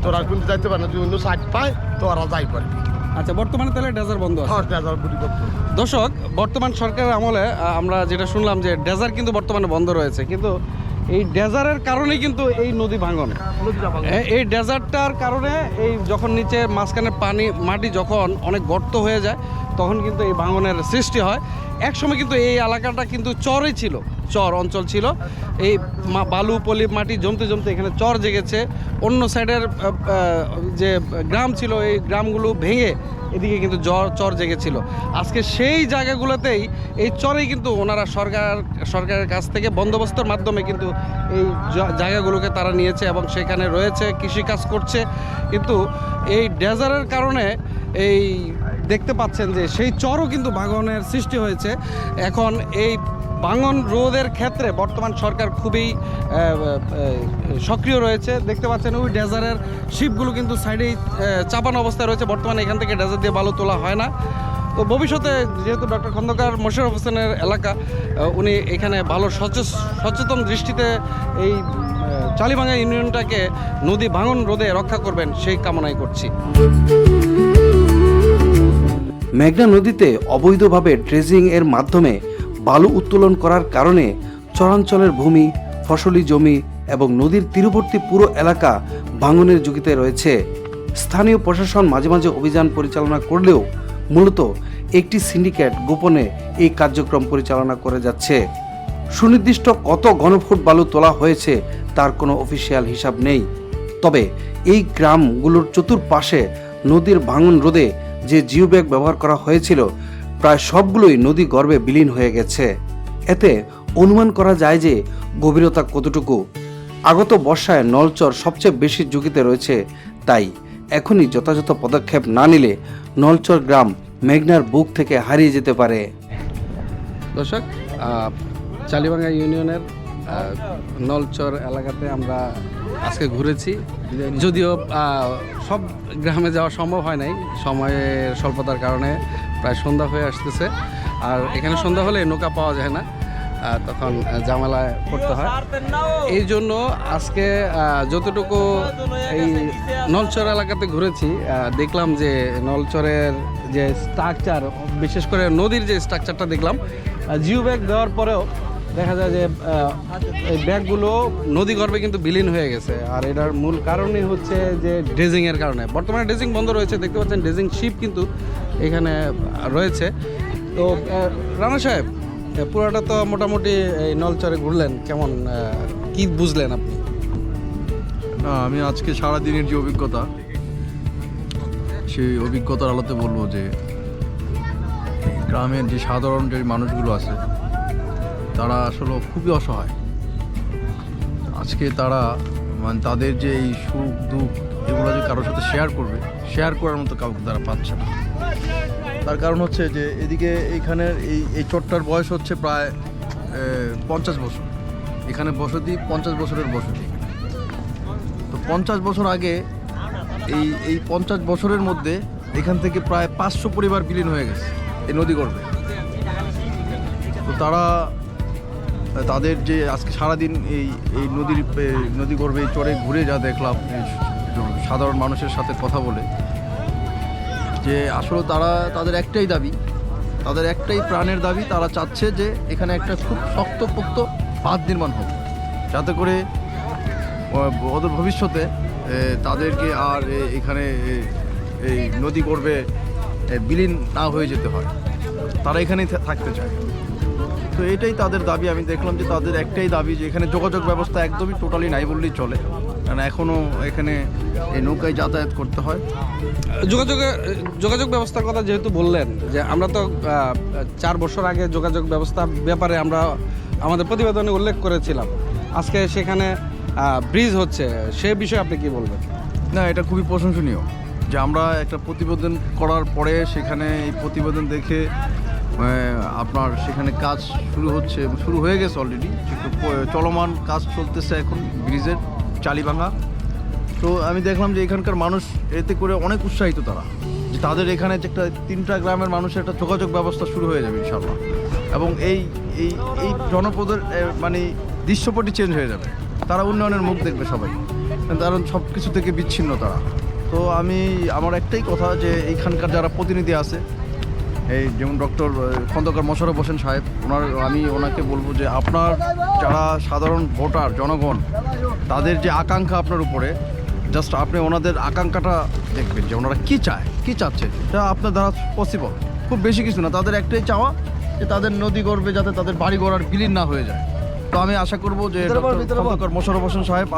তোরা কিন্তু যাইতে পারে না, যদি অন্য সাইড পায় তো ওরা যাই পারবি। আচ্ছা, বর্তমানে তাহলে ডেজার বন্ধ আছে? ডেজারবুড়ি বদ্ধ। দর্শক, বর্তমান সরকারের আমলে আমরা যেটা শুনলাম যে ডেজার কিন্তু বর্তমানে বন্ধ রয়েছে, কিন্তু এই ডেজারের কারণে কিন্তু এই নদী ভাঙন, এই ডেজার্টটার কারণে এই যখন নিচে মাঝখানে মাটি যখন অনেক গর্ত হয়ে যায় তখন কিন্তু এই ভাঙনের সৃষ্টি হয়। একসময় কিন্তু এই এলাকাটা কিন্তু চরই ছিল, চর অঞ্চল ছিল, এই বালু পলি মাটি জমতে জমতে এখানে চর জেগেছে। অন্য সাইডের যে গ্রাম ছিল এই গ্রামগুলো ভেঙে এদিকে কিন্তু চর জেগেছিল। আজকে সেই জায়গাগুলোতেই এই চরেই কিন্তু ওনারা সরকারের কাছ থেকে বন্দোবস্তর মাধ্যমে কিন্তু এই জায়গাগুলোকে তারা নিয়েছে এবং সেখানে রয়েছে, কৃষিকাজ করছে। কিন্তু এই ডেজারের কারণে এই দেখতে পাচ্ছেন যে সেই চরও কিন্তু ভাঙনের সৃষ্টি হয়েছে। এখন এই ভাঙন রোধের ক্ষেত্রে বর্তমান সরকার খুবই সক্রিয় রয়েছে। দেখতে পাচ্ছেন ওই ডেজারের শিপগুলো কিন্তু সাইডেই চাপানো অবস্থায় রয়েছে, বর্তমানে এখান থেকে ডেজার দিয়ে বালু তোলা হয় না। তো ভবিষ্যতে যেহেতু ডক্টর খন্দকার মোশাররফ হোসেনের এলাকা, উনি এখানে ভালো সচেতন দৃষ্টিতে এই চালিভাঙ্গা ইউনিয়নটাকে নদী ভাঙন রোধে রক্ষা করবেন সেই কামনাই করছি। মেঘনা নদীতে অবৈধভাবে ড্রেজিং এর মাধ্যমে বালু উত্তোলন করার কারণে চরাঞ্চলের ভূমি, ফসলি জমি এবং নদীর তীরবর্তী পুরো এলাকা ভাঙনের ঝুঁকিতে রয়েছে। স্থানীয় প্রশাসন মাঝে মাঝে অভিযান পরিচালনা করলেও মূলত একটি সিন্ডিকেট গোপনে এই কার্যক্রম পরিচালনা করে যাচ্ছে। সুনির্দিষ্ট কত ঘনফুট বালু তোলা হয়েছে তার কোনো অফিসিয়াল হিসাব নেই। তবে এই গ্রামগুলোর চতুর্পাশে নদীর ভাঙন রোধে যে জিও ব্যাগ ব্যবহার করা হয়েছিল প্রায় সবগুলোই নদী গর্ভে বিলীন হয়ে গেছে। এতে অনুমান করা যায় যে গভীরতা কতটুকু। আগত বর্ষায় নলচর সবচেয়ে বেশি ঝুঁকিতে রয়েছে, তাই এখনই যথাযথ পদক্ষেপ না নিলে নলচর গ্রাম মেঘনার বুক থেকে হারিয়ে যেতে পারে। দর্শক, চালিভাঙ্গা ইউনিয়নের নলচর এলাকাতে আমরা আজকে ঘুরেছি, যদিও সব গ্রামে যাওয়া সম্ভব হয় নাই, সময়ের স্বল্পতার কারণে প্রায় সন্ধ্যা হয়ে আসতেছে। আর এখানে সন্ধ্যা হলে নৌকা পাওয়া যায় না, তখন ঝামেলায় পড়তে হয়। এই জন্য আজকে যতটুকু এই নলচর এলাকাতে ঘুরেছি দেখলাম যে নলচরের যে স্ট্রাকচার, বিশেষ করে নদীর যে স্ট্রাকচারটা দেখলাম, জিও ব্যাগ দেওয়ার পরেও দেখা যায় যে এই ব্যাগগুলো নদী গর্ভে কিন্তু বিলীন হয়ে গেছে। আর এটার মূল কারণই হচ্ছে যে ড্রেজিংয়ের কারণে। বর্তমানে ড্রেজিং বন্ধ রয়েছে, দেখতে পাচ্ছেন ড্রেজিং শিপ কিন্তু এখানে রয়েছে। তো রানা সাহেব, পুরোটা তো মোটামুটি এই নলচরে ঘুরলেন, কেমন কি বুঝলেন আপনি? না, আমি আজকে সারাদিনের যে অভিজ্ঞতা, সেই অভিজ্ঞতার আলোতে বলবো যে গ্রামের যে সাধারণ যে মানুষগুলো আছে তারা আসলে খুবই অসহায়। আজকে তারা মানে তাদের যে এই সুখ দুঃখ এগুলো যে কারোর সাথে শেয়ার করার মতো কাউকে তারা পাচ্ছে না। তার কারণ হচ্ছে যে এদিকে এইখানের এই চোটটার বয়স হচ্ছে প্রায় 50 বছর। এখানে বসতি 50 বছরের বসতি। তো 50 বছর আগে এই 50 বছরের মধ্যে এখান থেকে প্রায় 500 পরিবার বিলীন হয়ে গেছে এই নদীগর্ভে। তো তারা তাদের যে আজকে সারাদিন এই নদীগর্ভে এই চরে ঘুরে যা দেখলাম, সাধারণ মানুষের সাথে কথা বলে, যে আসলে তাদের একটাই দাবি, তাদের একটাই প্রাণের দাবি, তারা চাচ্ছে যে এখানে একটা খুব শক্তপোক্ত বাঁধ নির্মাণ হোক, যাতে করে ওদের ভবিষ্যতে তাদেরকে আর এখানে এই নদী গর্ভে বিলীন না হয়ে যেতে হয়। তারা এখানেই থাকতে চায়। তো এটাই তাদের দাবি। আমি দেখলাম যে তাদের একটাই দাবি যে এখানে যোগাযোগ ব্যবস্থা একদমই টোটালি নাই বললেই চলে, কারণ এখনও এখানে এই নৌকায় যাতায়াত করতে হয়। যোগাযোগ ব্যবস্থার কথা যেহেতু বললেন, যে আমরা তো 4 বছর আগে যোগাযোগ ব্যবস্থা ব্যাপারে আমরা আমাদের প্রতিবেদনে উল্লেখ করেছিলাম। আজকে সেখানে ব্রিজ হচ্ছে, সে বিষয়ে আপনি কি বলবেন? না, এটা খুবই প্রশংসনীয় যে আমরা একটা প্রতিবেদন করার পরে সেখানে এই প্রতিবেদন দেখে আপনার সেখানে কাজ শুরু হয়ে গেছে অলরেডি, চলমান কাজ চলতেছে এখন ব্রিজের চালি ভাঙা। তো আমি দেখলাম যে এখানকার মানুষ এতে করে অনেক উৎসাহিত, তারা যে তাদের এখানে যে একটা 3টা গ্রামের মানুষের একটা যোগাযোগ ব্যবস্থা শুরু হয়ে যাবে ইনশাআল্লাহ, এবং এই জনপদের মানে দৃশ্যপটই চেঞ্জ হয়ে যাবে। তারা উন্নয়নের মুখ দেখবে সবাই, কারণ সব কিছু থেকে বিচ্ছিন্ন তারা। তো আমার একটাই কথা যে এইখানকার যারা প্রতিনিধি আছে, এই যেমন ডক্টর খন্দকার মোশাররফ হোসেন সাহেব, আমি ওনাকে বলবো যে আপনার যারা সাধারণ ভোটার জনগণ, তাদের যে আকাঙ্ক্ষা আপনার উপরে, জাস্ট আপনি ওনাদের আকাঙ্ক্ষাটা দেখবেন যে ওনারা কী চাচ্ছে, এটা আপনার দ্বারা পসিবল। খুব বেশি কিছু না, তাদের একটাই চাওয়া যে তাদের নদী গর্ভে যাতে তাদের বাড়ি ঘর বিলীন না হয়ে যায়। তো আমি আশা করবো যে ডক্টর মোশাররফ হোসেন সাহেব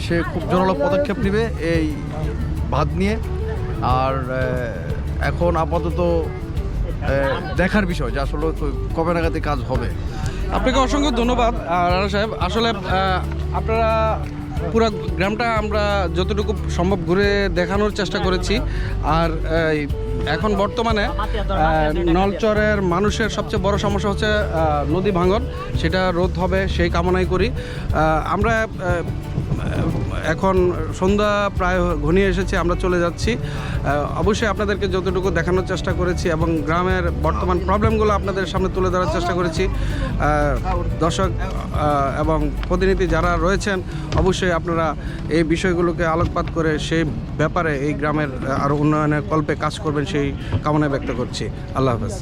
সে খুব জোরালো পদক্ষেপ নেবে এই বাঁধ নিয়ে। আর এখন আপাতত দেখার বিষয় যে আসলে কবে নাগাদ কাজ হবে। আপনাকে অসংখ্য ধন্যবাদ রানা সাহেব। আসলে আপনারা পুরো গ্রামটা আমরা যতটুকু সম্ভব ঘুরে দেখানোর চেষ্টা করেছি। আর এখন বর্তমানে নলচরের মানুষের সবচেয়ে বড় সমস্যা হচ্ছে নদী ভাঙন, সেটা রোধ হবে সেই কামনাই করি। আমরা এখন সন্ধ্যা প্রায় ঘনিয়ে এসেছে, আমরা চলে যাচ্ছি। অবশ্যই আপনাদেরকে যতটুকু দেখানোর চেষ্টা করেছি এবং গ্রামের বর্তমান প্রবলেমগুলো আপনাদের সামনে তুলে ধরার চেষ্টা করেছি। দর্শক এবং প্রতিনিধি যারা রয়েছেন, অবশ্যই আপনারা এই বিষয়গুলোকে আলোকপাত করে সেই ব্যাপারে এই গ্রামের আরও উন্নয়নের কল্পে কাজ করবেন সেই কামনা ব্যক্ত করছি। আল্লাহ হাফেজ।